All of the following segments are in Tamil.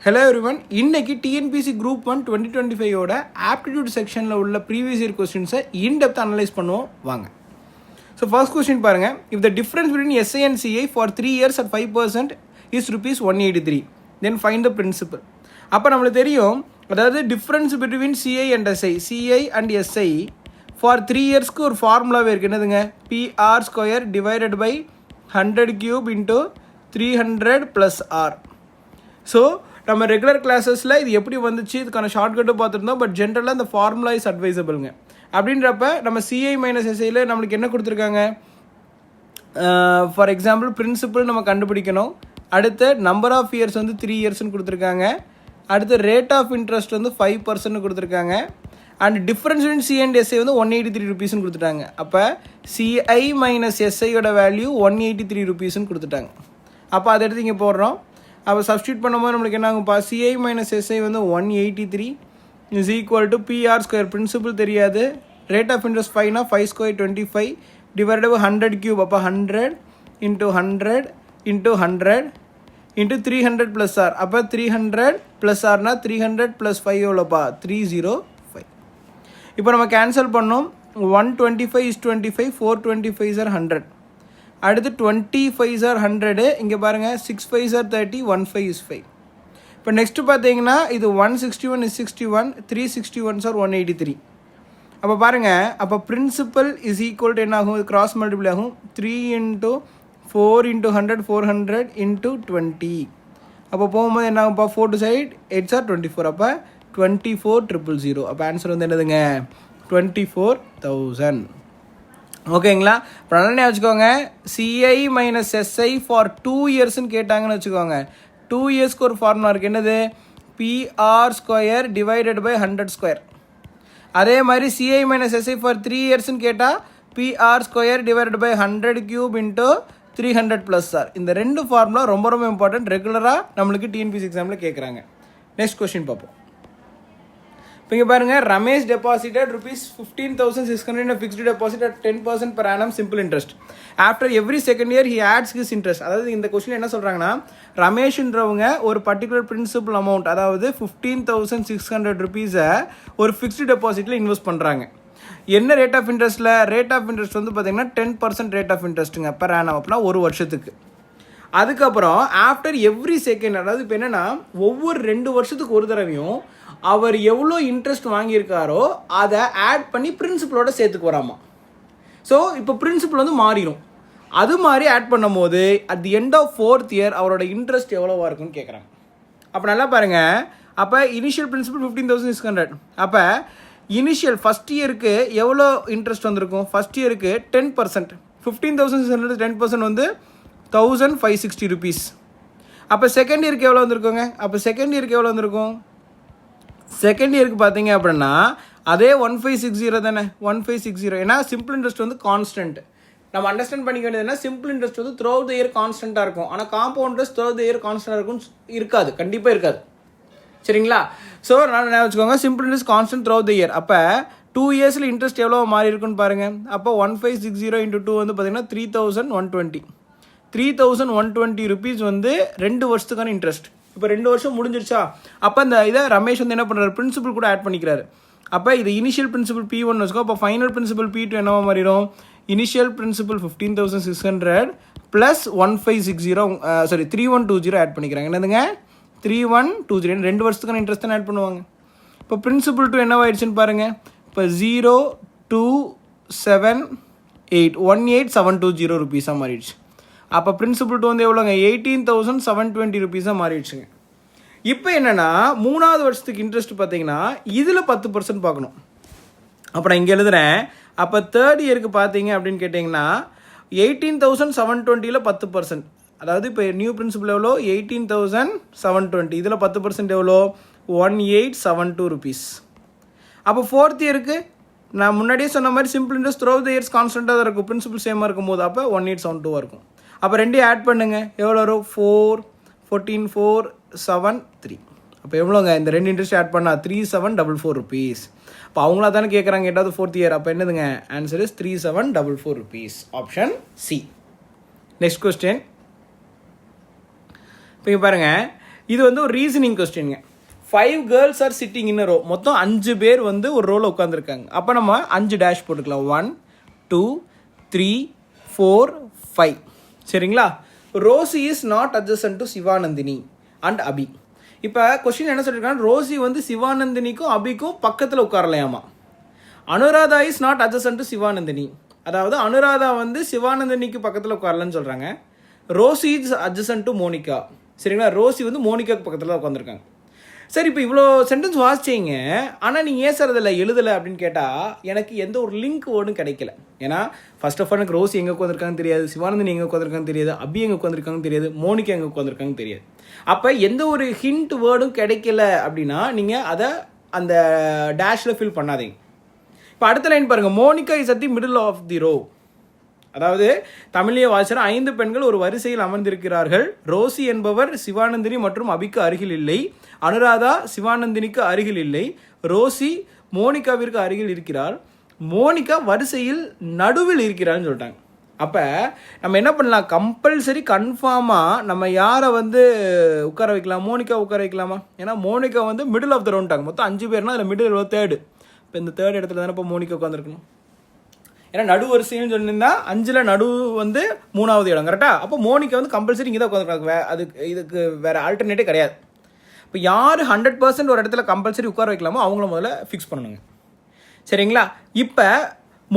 ஹலோ எவ்ரிவன், இன்னைக்கு டிஎன்பிசி குரூப் 1 2025 ஆப்டிடியூட் செக்ஷனில் உள்ள ப்ரீவியஸ் இயர் கொஸ்டின்ஸை இன்டெப்த் அனலைஸ் பண்ணுவோம் வாங்க. ஸோ ஃபர்ஸ்ட் கொஸ்டின் பாருங்கள். If the difference between SI and CI for 3 years at 5% is ₹183, then find the principal. அப்போ நம்மளுக்கு தெரியும், அதாவது difference between CI and SI, CI and SI for 3 yearsக்கு ஒரு ஃபார்முலாவே இருக்குது. என்னதுங்க? PR² divided by 100³ into 300 + R. So நம்ம ரெகுலர் கிளாஸஸில் இது எப்படி வந்துச்சு, இதுக்கான ஷார்ட்கட்டும் பார்த்துருந்தோம். பட் ஜென்ரலாக இந்த ஃபார்முலா இஸ் அட்வைசபிளுங்க. அப்படின்றப்ப நம்ம சிஐ மைனஸ் எஸ்ஐயில் நம்மளுக்கு என்ன கொடுத்துருக்காங்க? ஃபார் எக்ஸாம்பிள் பிரின்சிபல் நம்ம கண்டுபிடிக்கணும். அடுத்து நம்பர் ஆஃப் இயர்ஸ் வந்து 3 yearsன்னு கொடுத்துருக்காங்க. அடுத்து ரேட் ஆஃப் இன்ட்ரெஸ்ட் வந்து 5% கொடுத்துருக்காங்க. And difference between CI and SI வந்து ₹183 கொடுத்துட்டாங்க. அப்போ சிஐ மைனஸ் எஸ்ஐயோட வேல்யூ ₹183 கொடுத்துட்டாங்க. அப்போ அதை எடுத்து இங்கே போடுறோம். அப்போ சப்ஸ்டியூட் பண்ணும்போது நம்மளுக்கு என்ன ஆகும்ப்பா? சிஐ மைனஸ் எஸ்ஐ வந்து 183 is equal to PR². Principal தெரியாது. ரேட் ஆஃப் இன்ட்ரெஸ்ட் 5னா 5² 25 டிவைடட் பை 100³. அப்போ 100 இன்ட்டு 100 இன்ட்டு 100 இன்ட்டு 300 + R. அப்போ 300 + Rனா 300 + 5 எவ்வளோப்பா? 305. இப்போ நம்ம கேன்சல் பண்ணோம். 125 is 25, 425 are 100. அடுத்து 25 are 100. இங்கே பாருங்கள், 6 5 are 30, 1 5 is 5. இப்போ நெக்ஸ்ட்டு பார்த்தீங்கன்னா இது 161 is 61, 361 are 183. அப்போ பாருங்கள், அப்போ பிரின்சிபல் இஸ் ஈக்குவல் டு என்ன ஆகும்? கிராஸ் மல்டிப்ளை ஆகும். 3 × 4 × 100 400 × 20. அப்போ போகும்போது என்ன ஆகும்ப்பா? 4 to side 8 are 24. அப்போ 24,000. அப்போ ஆன்சர் வந்து என்னதுங்க? 24,000. ஓகேங்களா? இப்போ நல்லா வச்சுக்கோங்க, சிஐ மைனஸ் எஸ்ஐ ஃபார் 2 yearsன்னு கேட்டாங்கன்னு வச்சுக்கோங்க. 2 yearsக்கு ஒரு ஃபார்முலா இருக்குது. என்னது? PR² divided by 100². அதே மாதிரி சிஐ மைனஸ் எஸ்ஐ ஃபார் 3 yearsன்னு கேட்டால் PR² divided by 100³ into 300 + R. இந்த ரெண்டு ஃபார்முலா ரொம்ப ரொம்ப இம்பார்ட்டன்ட். ரெகுலராக நம்மளுக்கு டிஎன்பிசி எக்ஸாமில் கேட்குறாங்க. நெக்ஸ்ட் கொஸ்டின் பார்ப்போம். இப்போ இங்கே பாருங்கள், Ramesh deposited ₹15,600 in a fixed deposit at 10% per annum simple interest. After every second year he adds his interest. அதாவது இந்த கொஸ்டின் என்ன சொல்கிறாங்கன்னா, ரமேஷ்ன்றவங்க ஒரு பர்டிகுலர் பிரின்சிபல் அமௌண்ட், அதாவது ₹15,600 ஒரு ஃபிக்ஸ்டு டெபாசிட்டில் இன்வெஸ்ட் பண்ணுறாங்க. என்ன ரேட் ஆஃப் இன்ட்ரெஸ்ட்டில்? ரேட் ஆஃப் இன்ட்ரெஸ்ட் வந்து பார்த்திங்கன்னா 10% ரேட் ஆஃப் இன்ட்ரெஸ்ட்டுங்க per annum. அப்படின்னா ஒரு வருஷத்துக்கு. அதுக்கப்புறம் ஆஃப்டர் எவ்ரி செகண்ட், அதாவது இப்போ என்னென்னா ஒவ்வொரு 2 வருஷத்துக்கு ஒரு தடவையும் அவர் எவ்வளோ இன்ட்ரெஸ்ட் வாங்கியிருக்காரோ அதை ஆட் பண்ணி பிரின்சிபலோட சேர்த்துக்கு வராமா. ஸோ இப்போ பிரின்சிபல் வந்து மாறிடும். அது மாதிரி ஆட் பண்ணும் போது at the end of 4th year அவரோட இன்ட்ரெஸ்ட் எவ்வளோவா இருக்குன்னு கேட்குறாங்க. அப்போ நல்லா பாருங்கள், அப்போ இனிஷியல் பிரின்சிபல் 15,600. அப்போ இனிஷியல் ஃபஸ்ட் இயருக்கு எவ்வளோ இன்ட்ரெஸ்ட் வந்திருக்கும்? ஃபஸ்ட் இயருக்கு 10%. 15,600 10% வந்து ₹1,560. அப்போ செகண்ட் இயருக்கு எவ்வளோ வந்திருக்கோங்க? அப்போ செகண்ட் இயருக்கு எவ்வளோ வந்திருக்கும்? செகண்ட் இயருக்கு பார்த்தீங்க அப்படின்னா அதே 1560 தானே, 1560. ஏன்னா சிம்பிள் இன்ட்ரெஸ்ட் வந்து கான்ஸ்டன்ட். நம்ம அண்டர்ஸ்டாண்ட் பண்ணிக்க வேண்டியதுன்னா, சிம்பிள் இன்ட்ரெஸ்ட் வந்து த்ரூ அவுட் த இயர் கான்ஸ்டண்ட்டாக இருக்கும். ஆனால் compound interest throughout the year கான்ஸ்டன்ட்டாக இருக்கும் இருக்காது, கண்டிப்பாக இருக்காது. சரிங்களா? ஸோ நான் என்ன வச்சுக்கோங்க, simple interest constant throughout the year. அப்போ 2 yearsல இன்ட்ரெஸ்ட் எவ்வளோ மாறி இருக்குன்னு பாருங்கள். அப்போ 1560 × 2 வந்து பார்த்தீங்கன்னா 3,120. ₹3,120 வந்து 2 வருஷத்துக்கான இன்ட்ரெஸ்ட். இப்போ 2 வருஷம் முடிஞ்சிருச்சா? அப்போ இந்த இதை ரமேஷ் வந்து என்ன பண்ணுறாரு? பிரின்சிபல் கூட ஆட் பண்ணிக்கிறாரு. அப்போ இது இனிஷியல் பிரின்சிபல் P1 வச்சுக்கோ. அப்போ ஃபைனல் பிரின்சிபல் P2 என்னவா மாறிடும்? இனிஷியல் பிரின்சிபல் 15,600 ப்ளஸ் 3120 ஆட் பண்ணிக்கிறாங்க. என்னதுங்க? 3120. 2 வருஷத்துக்கான இன்ட்ரெஸ்ட் தான் ஆட் பண்ணுவாங்க. இப்போ பிரின்சிபல் 2 என்னவாயிடுச்சுன்னு பாருங்கள். இப்போ 0,278 18,720 மாறிடுச்சு. அப்போ பிரின்சிபல் 2 வந்து எவ்வளோங்க? 18,720 மாறிடுச்சுங்க. இப்போ என்னென்னா 3வது வருஷத்துக்கு இன்ட்ரெஸ்ட் பார்த்தீங்கன்னா இதில் 10% பார்க்கணும். அப்போ நான் இங்கே எழுதுகிறேன். அப்போ 3rd இயருக்கு பார்த்தீங்க அப்படின்னு கேட்டிங்கன்னா 18,720ல் 10%. அதாவது இப்போ நியூ பிரின்சிபல் எவ்வளோ? 18,720. இதில் 10% எவ்வளோ? ₹1,872. அப்போ 4th இயருக்கு நான் முன்னாடியே சொன்ன மாதிரி simple interest through the years கான்ஸ்டண்ட்டாக தான் இருக்கும். பிரின்சிபல் சேமாக இருக்கும் போது அப்போ 1872 இருக்கும். அப்போ ரெண்டையும் ஆட் பண்ணுங்கள். எவ்வளோ வரும்? 4 14 4 7 3. அப்போ எவ்வளோங்க? இந்த 2 இன்ட்ரெஸ்ட் ஆட் பண்ணால் ₹3744. அப்போ அவங்களா தானே கேட்குறாங்க 8வது 4th year. அப்போ என்னதுங்க? Answer is ₹3744. Option C. Next question. இப்போ இங்கே பாருங்கள், இது வந்து ஒரு ரீசனிங் கொஸ்டின்ங்க. 5 girls are sitting in row. மொத்தம் 5 பேர் வந்து ஒரு ரோவில் உட்காந்துருக்காங்க. அப்போ நம்ம 5 டேஷ் போட்டுக்கலாம். 1 2 3 4 5. சரிங்களா? Rosie is not adjacent to Sivanandini and Abhi. இப்போ கொஸ்டின் என்ன சொல்லியிருக்காங்க, ரோசி வந்து சிவானந்தினிக்கும் அபிக்கும் பக்கத்தில் உட்காரலையாமா. Anuradha is not adjacent to Sivanandini, அதாவது அனுராதா வந்து சிவானந்தினிக்கு பக்கத்தில் உட்காரலன்னு சொல்கிறாங்க. Rosie is adjacent to Monica. சரிங்களா? ரோசி வந்து மோனிகாக்கு பக்கத்தில் உட்காந்துருக்காங்க. சரி, இப்போ இவ்வளோ சென்டென்ஸ் வாசிச்சிங்க, ஆனால் நீங்கள் ஏன் சார் அதில் எழுதலை அப்படின்னு கேட்டால் எனக்கு எந்த ஒரு லிங்க் வேர்டும் கிடைக்கல. ஏன்னா ஃபர்ஸ்ட் ஆஃப் ஆல் எனக்கு ரோசி எங்கே உட்காந்துருக்காங்கன்னு தெரியாது, சிவானந்தினி எங்கே உட்காந்துருக்காங்கன்னு தெரியாது, அபி எங்கே உட்காந்துருக்காங்கன்னு தெரியாது, மோனிகா எங்கே உட்காந்துருக்காங்கன்னு தெரியாது. அப்போ எந்த ஒரு ஹிண்ட் வேர்டும் கிடைக்கல அப்படின்னா நீங்கள் அதை அந்த டேஷில் ஃபில் பண்ணாதீங்க. இப்போ அடுத்த லைன் பாருங்கள், Monica is at the middle of the row. அதாவது தமிழிலே வாசிக்கிற 5 பெண்கள் ஒரு வரிசையில் அமர்ந்திருக்கிறார்கள். ரோசி என்பவர் சிவானந்தினி மற்றும் அபிக்கு அருகில் இல்லை. அனுராதா சிவானந்தினிக்கு அருகில் இல்லை. ரோசி மோனிகாவிற்கு அருகில் இருக்கிறார். மோனிகா வரிசையில் நடுவில் இருக்கிறார்னு சொல்லிட்டாங்க. அப்போ நம்ம என்ன பண்ணலாம், கம்பல்சரி கன்ஃபார்மாக நம்ம யாரை வந்து உட்கார வைக்கலாம், மோனிகா உட்கார வைக்கலாமா? ஏன்னா மோனிகா வந்து மிடில் ஆஃப் த ரவுண்டாங்க. மொத்தம் 5 பேர்னா அதில் மிடில் தேர்டு. இப்போ இந்த தேர்ட் இடத்துல தானே இப்போ மோனிகா உட்காந்துருக்கணும். ஏன்னா நடு வரிசைன்னு சொன்னிருந்தா 5ல் நடு வந்து 3வது இடம் கரெக்டா? அப்போ மோனிகா வந்து கம்பல்சரி இங்கே தான் உட்காந்துருக்காங்க. இதுக்கு வேறு ஆல்டர்னேட்டே கிடையாது. இப்போ யார் 100% ஒரு இடத்துல கம்பல்சரி உட்கார வைக்கலாமோ அவங்கள முதல்ல ஃபிக்ஸ் பண்ணணுங்க. சரிங்களா? இப்போ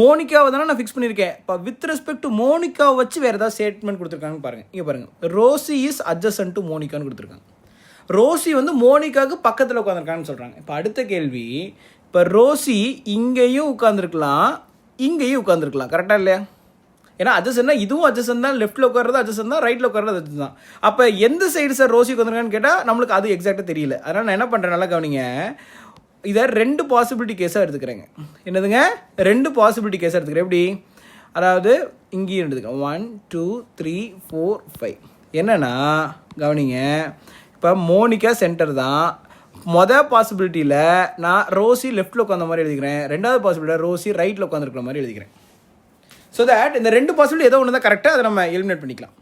மோனிகாவை தானே நான் ஃபிக்ஸ் பண்ணியிருக்கேன். இப்போ வித் ரெஸ்பெக்ட் டு மோனிகாவை வச்சு வேறு ஏதாவது ஸ்டேட்மெண்ட் கொடுத்துருக்காங்கன்னு பாருங்கள். இங்கே பாருங்கள், ரோசி இஸ் அட்ஜசன்ட் டு மோனிகான்னு கொடுத்துருக்காங்க. ரோசி வந்து மோனிகாவுக்கு பக்கத்தில் உட்காந்துருக்கான்னு சொல்கிறாங்க. இப்போ அடுத்த கேள்வி, இப்போ ரோசி இங்கேயும் உட்காந்துருக்கலாம், இங்கேயும் உட்காந்துருக்கலாம். கரெக்டாக இல்லையா? ஏன்னா அட்ஜசன்னா இதுவும் அட்ஜசன் தான், லெஃப்ட்டில் உட்கார்றது அட்ஜசன் தான், ரைட்டில் உட்கார்றது அட்ஜசன் தான். அப்போ எந்த சைடு சார் ரோசி உட்காந்துருக்கான்னு கேட்டால் நம்மளுக்கு அது எக்ஸாக்டாக தெரியல. அதனால் நான் என்ன பண்ணுறேன், நல்லா கவனிங்க, இதை 2 பாசிபிலிட்டி கேஸாக எடுத்துக்கிறேங்க. என்னதுங்க? 2 பாசிபிலிட்டி கேஸாக எடுத்துக்கிறேன். எப்படி? அதாவது இங்கேயும் எடுத்துக்கிறேன். 1 2 3 4 5. என்னென்னா கவனிங்க, இப்போ மோனிகா சென்டர் தான். மொதல் பாசிபிலிட்டியில் நான் ரோசி லெஃப்ட்டில் உட்காந்த மாதிரி எழுதிக்கிறேன். 2வது பாசிபிலிட்டியில் ரோசி ரைட்டில் உட்காந்துருக்கிற மாதிரி எழுதிக்கிறேன். ஸோ தட் இந்த 2 பாசிபிலிட்டி ஏதோ ஒன்று தான் கரெக்டாக, அதை நம்ம எலிமினேட் பண்ணிக்கலாம்.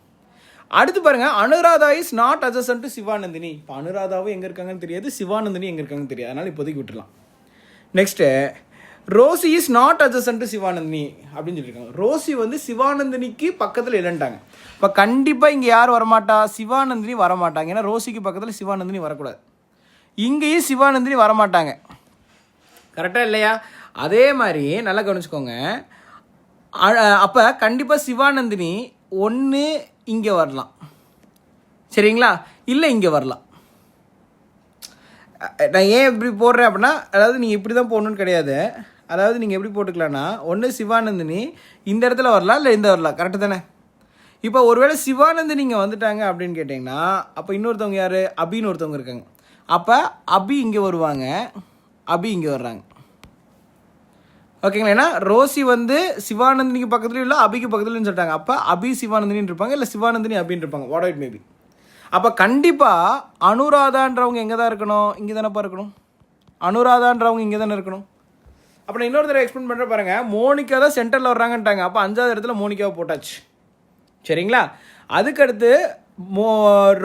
அடுத்து பாருங்கள், Anuradha is not adjacent to Sivanandini. இப்போ அனுராதாவும் எங்கே இருக்காங்கன்னு தெரியாது, சிவானந்தினி எங்கே இருக்காங்கன்னு தெரியாது, அதனால் இப்போதைக்கு விட்டுடலாம். Next, Rosie is not adjacent to Sivanandini அப்படின்னு சொல்லியிருக்காங்க. ரோசி வந்து சிவானந்தினிக்கு பக்கத்தில் இல்லைன்ட்டாங்க. இப்போ கண்டிப்பாக இங்கே யார் வரமாட்டா, சிவானந்தினி வரமாட்டாங்க. ஏன்னா ரோசிக்கு பக்கத்தில் சிவானந்தினி வரக்கூடாது. இங்கேயும் சிவானந்தினி வரமாட்டாங்க. கரெக்டாக இல்லையா? அதே மாதிரி நல்லா கவனிச்சுக்கோங்க. அப்போ கண்டிப்பாக சிவானந்தினி ஒன்று இங்கே வரலாம், சரிங்களா? இல்லை இங்கே வரலாம். நான் ஏன் இப்படி போடுறேன் அப்படின்னா, அதாவது நீங்கள் இப்படி தான் போடணுன்னு கிடையாது. அதாவது நீங்கள் எப்படி போட்டுக்கலான்னா, ஒன்று சிவானந்தினி இந்த இடத்துல வரலாம், இல்லை இந்த வரலாம். கரெக்டு தானே? இப்போ ஒருவேளை சிவானந்தினி இங்கே வந்துட்டாங்க அப்படின்னு கேட்டிங்கன்னா, அப்போ இன்னொருத்தவங்க யார், அபின்னு ஒருத்தவங்க இருக்காங்க. அப்போ அபி இங்கே வருவாங்க, அபி இங்கே வர்றாங்க. ஓகேங்களா? ஏன்னா ரோசி வந்து சிவானந்தினிக்கு பக்கத்துலையும் இல்லை, அபிக்கு பக்கத்துலையும் சொல்லிட்டாங்க. அப்போ அபி சிவானந்தினின்னு இருப்பாங்க, இல்லை சிவானந்தினி அபின்னு இருப்பாங்க. What it maybe. அப்போ கண்டிப்பாக அனுராதான்றவங்க எங்கே தான் இருக்கணும், இங்கே தானேப்பா இருக்கணும். அனுராதான்றவங்க இங்கே தானே இருக்கணும். அப்போ நான் இன்னொரு தடவை எக்ஸ்பிளைன் பண்ணுற பாருங்கள். மோனிகா தான் சென்டரில் வர்றாங்கன்ட்டாங்க. அப்போ 5வது இடத்துல மோனிகாவை போட்டாச்சு. சரிங்களா? அதுக்கடுத்து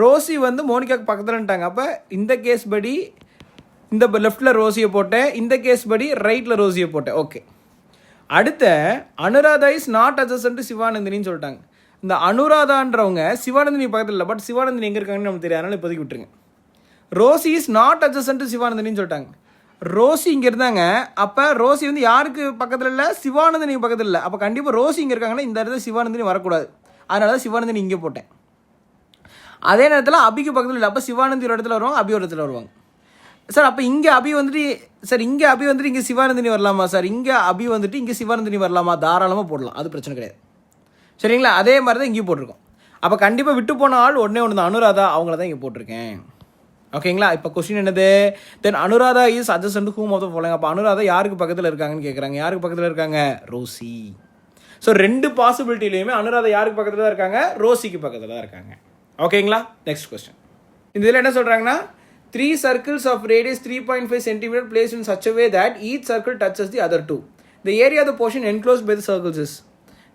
ரோசி வந்து மோனிகாவுக்கு பக்கத்துலன்ட்டாங்க. அப்போ இந்த கேஸ் படி இந்த லெஃப்டில் ரோசியை போட்டேன், இந்த கேஸ் படி ரைட்டில் ரோசியை போட்டேன். ஓகே. அடுத்த Anuradha is not adjacent to சிவானந்தினின்னு சொல்லிட்டாங்க. இந்த அனுராதான்றவங்க சிவானந்தினி பக்கத்தில் இல்லை, பட் சிவானந்தினி எங்கே இருக்காங்கன்னு நமக்கு தெரியாது, அதனால் இப்போதைக்கு விட்டுருங்க. Rosie is not adjacent to சிவானந்தினின்னு சொல்லிட்டாங்க. ரோசி இங்கே இருந்தாங்க. அப்போ ரோசி வந்து யாருக்கு பக்கத்தில் இல்லை, சிவானந்தினி பக்கத்தில் இல்லை. அப்போ கண்டிப்பாக ரோசி இங்கே இருக்காங்கன்னா இந்த இடத்துல சிவானந்தினி வரக்கூடாது. அதனால தான் சிவானந்தினி இங்கே போட்டேன். அதே நேரத்தில் அபிக்கு பக்கத்தில் இல்லை. அப்போ சிவானந்தி ஒரு இடத்துல வருவாங்க, அபி ஒரு இடத்துல வருவாங்க. சார் அப்போ இங்கே அபி வந்துட்டு, சார் இங்கே அபி வந்துட்டு இங்கே சிவானந்தினி வரலாமா சார், இங்கே அபி வந்துட்டு இங்கே சிவானந்தினி வரலாமா, தாராளமாக போடலாம், அது பிரச்சனை கிடையாது. சரிங்களா? அதே மாதிரி தான் இங்கேயும் போட்டிருக்கோம். அப்போ கண்டிப்பாக விட்டு போன ஆள் ஒன்றே ஒன்று தான், அனுராதா, அவங்கள தான் இங்கே போட்டிருக்கேன். ஓகேங்களா? இப்போ கொஸ்டின் என்னது, then Anuradha is adjacent to whom of the following. அப்போ அனுராதா யாருக்கு பக்கத்தில் இருக்காங்கன்னு கேட்குறாங்க. யாருக்கு பக்கத்தில் இருக்காங்க? ரோசி. ஸோ 2 பாசிபிலிட்டிலையுமே அனுராதா யாருக்கு பக்கத்தில் தான் இருக்காங்க, ரோசிக்கு பக்கத்தில் தான் இருக்காங்க. ஓகேங்களா? Next question. இந்த இதில் என்ன சொல்கிறாங்கன்னா, 3 circles of radius 3.5 cm placed in such a way that each circle touches the other 2. The area of the portion enclosed by the circles is.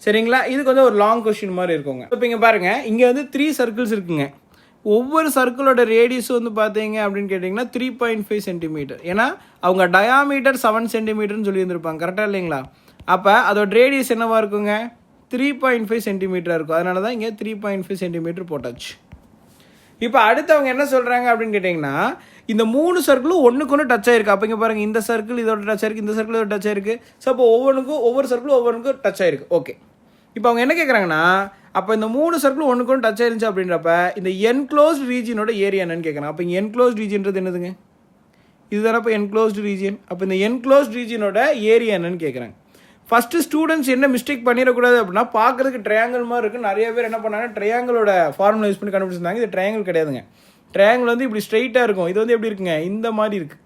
சரிங்களா? இது கொஞ்சம் ஒரு லாங் கொஸ்டின் மாதிரி இருக்குங்க. இப்போ இங்கே பாருங்கள், இங்கே வந்து 3 சர்க்கிள்ஸ் இருக்குங்க. ஒவ்வொரு சர்க்கிளோட ரேடியஸ் வந்து பார்த்தீங்க அப்படின்னு கேட்டிங்கன்னா 3.5 சென்டிமீட்டர். ஏன்னா அவங்க டயாமீட்டர் 7 சென்டிமீட்டர்னு சொல்லியிருந்திருப்பாங்க, கரெக்டாக இல்லைங்களா? அப்போ அதோட ரேடியஸ் என்னவாக இருக்குங்க? 3.5 சென்டிமீட்டராக இருக்கும். அதனால தான் இங்கே 3.5 சென்டிமீட்டர் போட்டாச்சு. இப்போ அடுத்து அவங்க என்ன சொல்கிறாங்க அப்படின்னு கேட்டிங்கன்னா, இந்த 3 சர்க்கிளும் ஒன்றுக்கு ஒன்று டச் ஆயிருக்கு. அப்போ இங்கே பாருங்கள், இந்த சர்க்கிள் இதோட டச் ஆயிருக்கு, இந்த சர்க்கிள் இதோட டச் ஆயிருக்கு. ஸோ அப்போ ஒவ்வொரு சர்க்கிளும் ஒவ்வொன்றுக்கும் டச் ஆயிருக்கு. ஓகே, இப்போ அவங்க என்ன கேட்குறாங்கன்னா, அப்போ இந்த 3 சர்க்கிளும் ஒன்றுக்கு ஒன்று டச் ஆயிருந்துச்சு அப்படின்றப்ப இந்த என்க்ளோஸ்ட் ரீஜியனோட ஏரியா என்னன்னு கேட்குறாங்க. அப்போ இங்கே என்க்ளோஸ்ட் ரீஜியன்றது என்னதுங்க? இதுதானே இப்போ என்க்ளோஸ்டு ரீஜியன். அப்போ இந்த என்க்ளோஸ்ட் ரீஜியனோட ஏரியா என்னன்னு கேட்குறாங்க. ஃபஸ்ட்டு ஸ்டூடெண்ட்ஸ் என்ன மிஸ்டேக் பண்ணிடக்கூடாது அப்படின்னா, பார்க்குறதுக்கு ட்ரையாங்கிள் மாதிரி இருக்குது. நிறைய பேர் என்ன பண்ணாங்க, ட்ரையாங்கிளோட ஃபார்முலா யூஸ் பண்ணி கண்டுபிடிச்சிருந்தாங்க. இது ட்ரையாங்கிள் கிடையாதுங்க. ட்ரையாங்கிள் வந்து இப்படி ஸ்ட்ரைட்டாக இருக்கும். இது வந்து எப்படி இருக்குங்க? இந்த மாதிரி இருக்குது,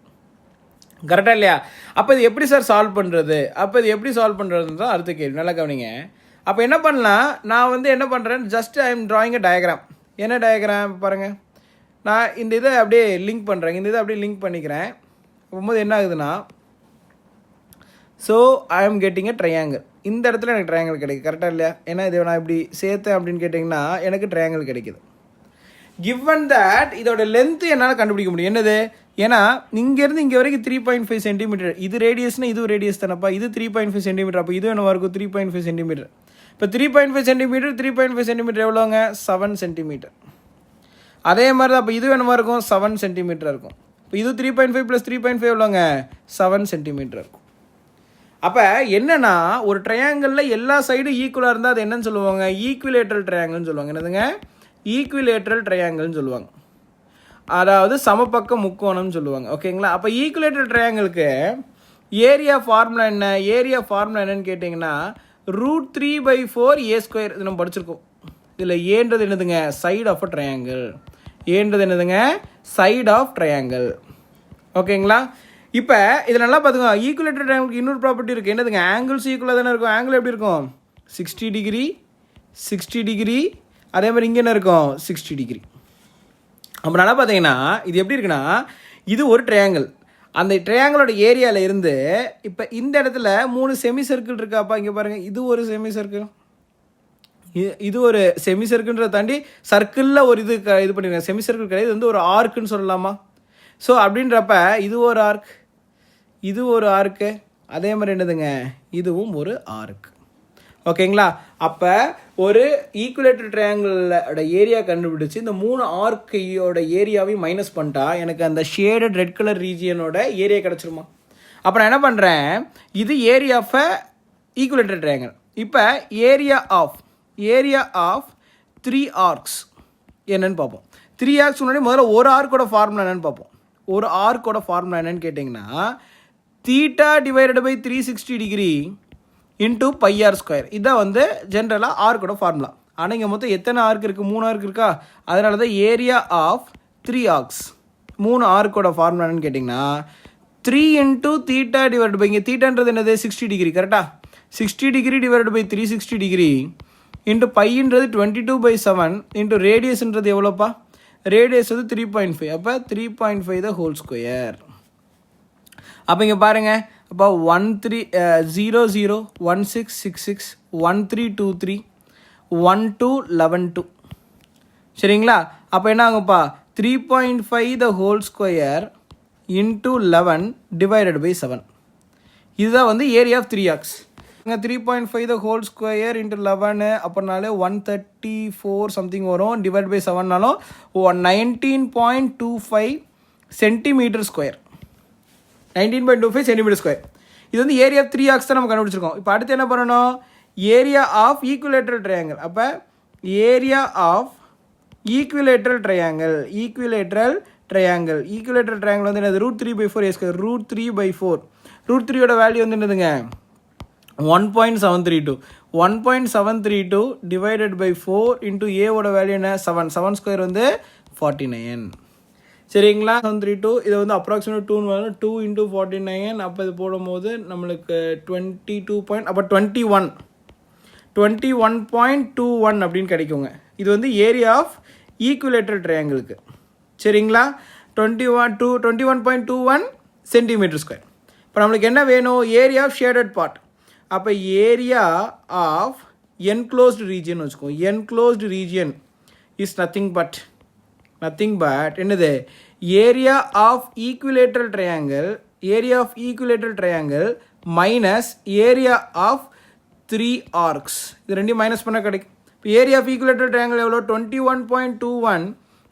கரெக்டாக இல்லையா? அப்போ இது எப்படி சார் சால்வ் பண்ணுறது? அப்போ இது எப்படி சால்வ் பண்ணுறதுன்னு தான் அடுத்த கேள்வி. நல்லா கவனிங்க. அப்போ என்ன பண்ணலாம், நான் வந்து என்ன பண்ணுறேன், just I am drawing a diagram. என்ன டயக்ராம் பாருங்கள், நான் இந்த இதை அப்படியே லிங்க் பண்ணுறேன். இந்த இதை அப்படியே லிங்க் பண்ணிக்கிறேன். போகும்போது என்ன ஆகுதுன்னா, so I am getting a triangle. இந்த இடத்துல எனக்கு ட்ரையாங்கிள் கிடைக்குது, கரெக்டாக இல்லையா? ஏன்னா இதை நான் இப்படி சேர்த்தேன் அப்படின்னு கேட்டிங்கன்னா எனக்கு ட்ரையாங்கிள் கிடைக்குது. கிவன் தட் இதோட லென்த்து என்னால் கண்டுபிடிக்க முடியும். என்னது? ஏன்னா இங்கேருந்து இங்கே வரைக்கும் 3.5 சென்டிமீட்டர். இது ரேடியஸ்னா இது ரேடியஸ் தானப்பா. இது 3.5 சென்டிமீட்டர். அப்போ இது என்னவா இருக்கும்? 3.5 சென்டிமீட்டர். இப்போ 3.5 சென்டிமீட்டர் 3.5 சென்டிமீட்டர் எவ்வளோங்க? 7 சென்டிமீட்டர். அதே மாதிரி தான் அப்போ இது என்னவா இருக்கும்? 7 சென்டிமீட்டர் இருக்கும். இப்போ இது 3.5 + 3.5 எவ்வளோங்க? 7 சென்டிமீட்டர் இருக்கும். அப்போ என்னன்னா, ஒரு ட்ரையாங்கிளில் எல்லா சைடும் ஈக்குவலாக இருந்தால் அது என்னன்னு சொல்லுவாங்க? ஈக்குவிலேட்ரல் ட்ரையாங்கிள்னு சொல்லுவாங்க. என்னதுங்க? ஈக்குவிலேட்ரல் ட்ரையாங்கிள்னு சொல்லுவாங்க. அதாவது சமபக்க முக்கோணம்னு சொல்லுவாங்க. ஓகேங்களா? அப்போ ஈக்குவிலேட்ரல் ட்ரையாங்கிளுக்கு ஏரியா ஃபார்முலா என்ன? ஏரியா ஃபார்முலா என்னன்னு கேட்டிங்கன்னா √3/4 a². இது நம்ம படிச்சிருக்கோம். இதில் ஏன்றது என்னதுங்க? Side of a triangle. ஏன்றது என்னதுங்க? Side of triangle. ஓகேங்களா? இப்போ இதில் நல்லா பார்த்துக்கோங்க, ஈக்குவலேட்டர் ட்ரையாங்கிளுக்கு இன்னொரு ப்ராப்பர்ட்டி இருக்குது. என்னதுங்க? ஆங்கிள்ஸ் ஈக்குவலாக தானே இருக்கும். ஆங்கிள் எப்படி இருக்கும்? 60 டிகிரி 60 டிகிரி. அதே மாதிரி இங்கே என்ன இருக்கும்? 60 டிகிரி. அப்போ நல்லா பார்த்தீங்கன்னா இது எப்படி இருக்குன்னா, இது ஒரு ட்ரையாங்கிள். அந்த ட்ரையாங்கிளோட ஏரியாவில் இருந்து இப்போ இந்த இடத்துல 3 செமி சர்க்கிள் இருக்காப்பா. இங்கே பாருங்கள், இது ஒரு செமி சர்க்கிள், இது ஒரு செமி சர்க்கிள்ன்றதை தாண்டி சர்க்கிளில் ஒரு இது பண்ணிருக்காங்க. செமி சர்க்கிள் கிடையாது, இது வந்து ஒரு ஆர்க்குன்னு சொல்லலாமா? ஸோ அப்படின்றப்ப இது ஒரு ஆர்க், இது ஒரு ஆர்க்கு, அதே மாதிரி என்னதுங்க, இதுவும் ஒரு ஆர்க். ஓகேங்களா? அப்போ ஒரு ஈக்குவலேட்டர் ட்ரையாங்கிளோட ஏரியா கண்டுபிடிச்சி இந்த 3 ஆர்க்கையோட ஏரியாவையும் மைனஸ் பண்ணிட்டா எனக்கு அந்த ஷேடட் ரெட் கலர் ரீஜியனோட ஏரியா கிடச்சிருமா? அப்போ நான் என்ன பண்ணுறேன், இது area of a equilateral triangle. இப்போ ஏரியா ஆஃப் 3 ஆர்க்ஸ் என்னன்னு பார்ப்போம். 3 ஆர்க்ஸ் முன்னாடி முதல்ல ஒரு ஆர்க்கோட ஃபார்முலா என்னன்னு பார்ப்போம். ஒரு ஆர்க்கோட ஃபார்முலா என்னன்னு கேட்டிங்கன்னா θ/360 டிகிரி இன்ட்டு πr². இதான் வந்து ஜென்ரலாக ஆர்க்கோட ஃபார்முலா. ஆனால் இங்கே மொத்தம் எத்தனை ஆர்க் இருக்குது? 3 ஆர்க் இருக்கா? அதனால தான் ஏரியா ஆஃப் 3 ஆர்க்ஸ். 3 ஆர்க்கோட ஃபார்முலா என்னன்னு கேட்டிங்கன்னா 3 இன்ட்டு θ/, இங்கே தீட்டான்றது என்னது? 60 டிகிரி. கரெக்டாக? 60 degree divided by 360 degree into பைன்றது 22/7 இன்ட்டு ரேடியஸ்ன்றது எவ்வளோப்பா? ரேடியஸ் வந்து 3.5. அப்போ 3.5 த ஹோல் ஸ்கொயர். அப்போ இங்கே பாருங்கள், அப்போ 001666 1323 1211 சரிங்களா? அப்போ என்ன ஆகும்ப்பா? 3.5 the whole square into 11 divided by 7. இதுதான் வந்து area of 3 arcs. 3.5 the whole square into 11 அப்படின்னாலே 134 சம்திங் வரும். டிவைட் பை 7நாலும் 19.25 சென்டிமீட்டர் ஸ்கொயர். 19.25 centimetre square. இது வந்து ஏரியா ஆஃப் 3 ஆர்க்ஸ் தான் நம்ம கண்டுபிடிச்சிருக்கோம். இப்போ அடுத்து என்ன பண்ணணும்? Area of equilateral triangle. அப்போ area of equilateral triangle. Equilateral triangle வந்து என்னது? √3/4 a². √3/4. √3யோட வேல்யூ வந்து என்னதுங்க? 1.732. 1.732 டிவைடட் பை 4 இன்ட்டு ஏவோட வேல்யூ என்ன? 7. 7 ஸ்கொயர் வந்து 49. சரிங்களா? 732 இதை வந்து அப்ராக்சிமேட் 2 இன்ட்டு 49. அப்போ இது போடும்போது நம்மளுக்கு 22 அப்போ 21.21 அப்படின்னு கிடைக்குங்க. இது வந்து ஏரியா ஆஃப் ஈக்குவலேட்டர் ட்ரையாங்கிளுக்கு. சரிங்களா? 21.21 சென்டிமீட்டர் ஸ்கொயர். இப்போ நம்மளுக்கு என்ன வேணும்? Area of shaded part. அப்போ ஏரியா ஆஃப் என்க்ளோஸ்டு ரீஜியன் வச்சுக்கோங்க. Enclosed region is nothing but nothing but என்னது area of equilateral triangle minus area of 3 arcs. இது ரெண்டையும் மைனஸ் பண்ண கிடைக்கும். இப்போ ஏரியா ஆஃப் ஈக்குவலேட்டரல் ட்ரையாங்கிள் எவ்வளோ 21.21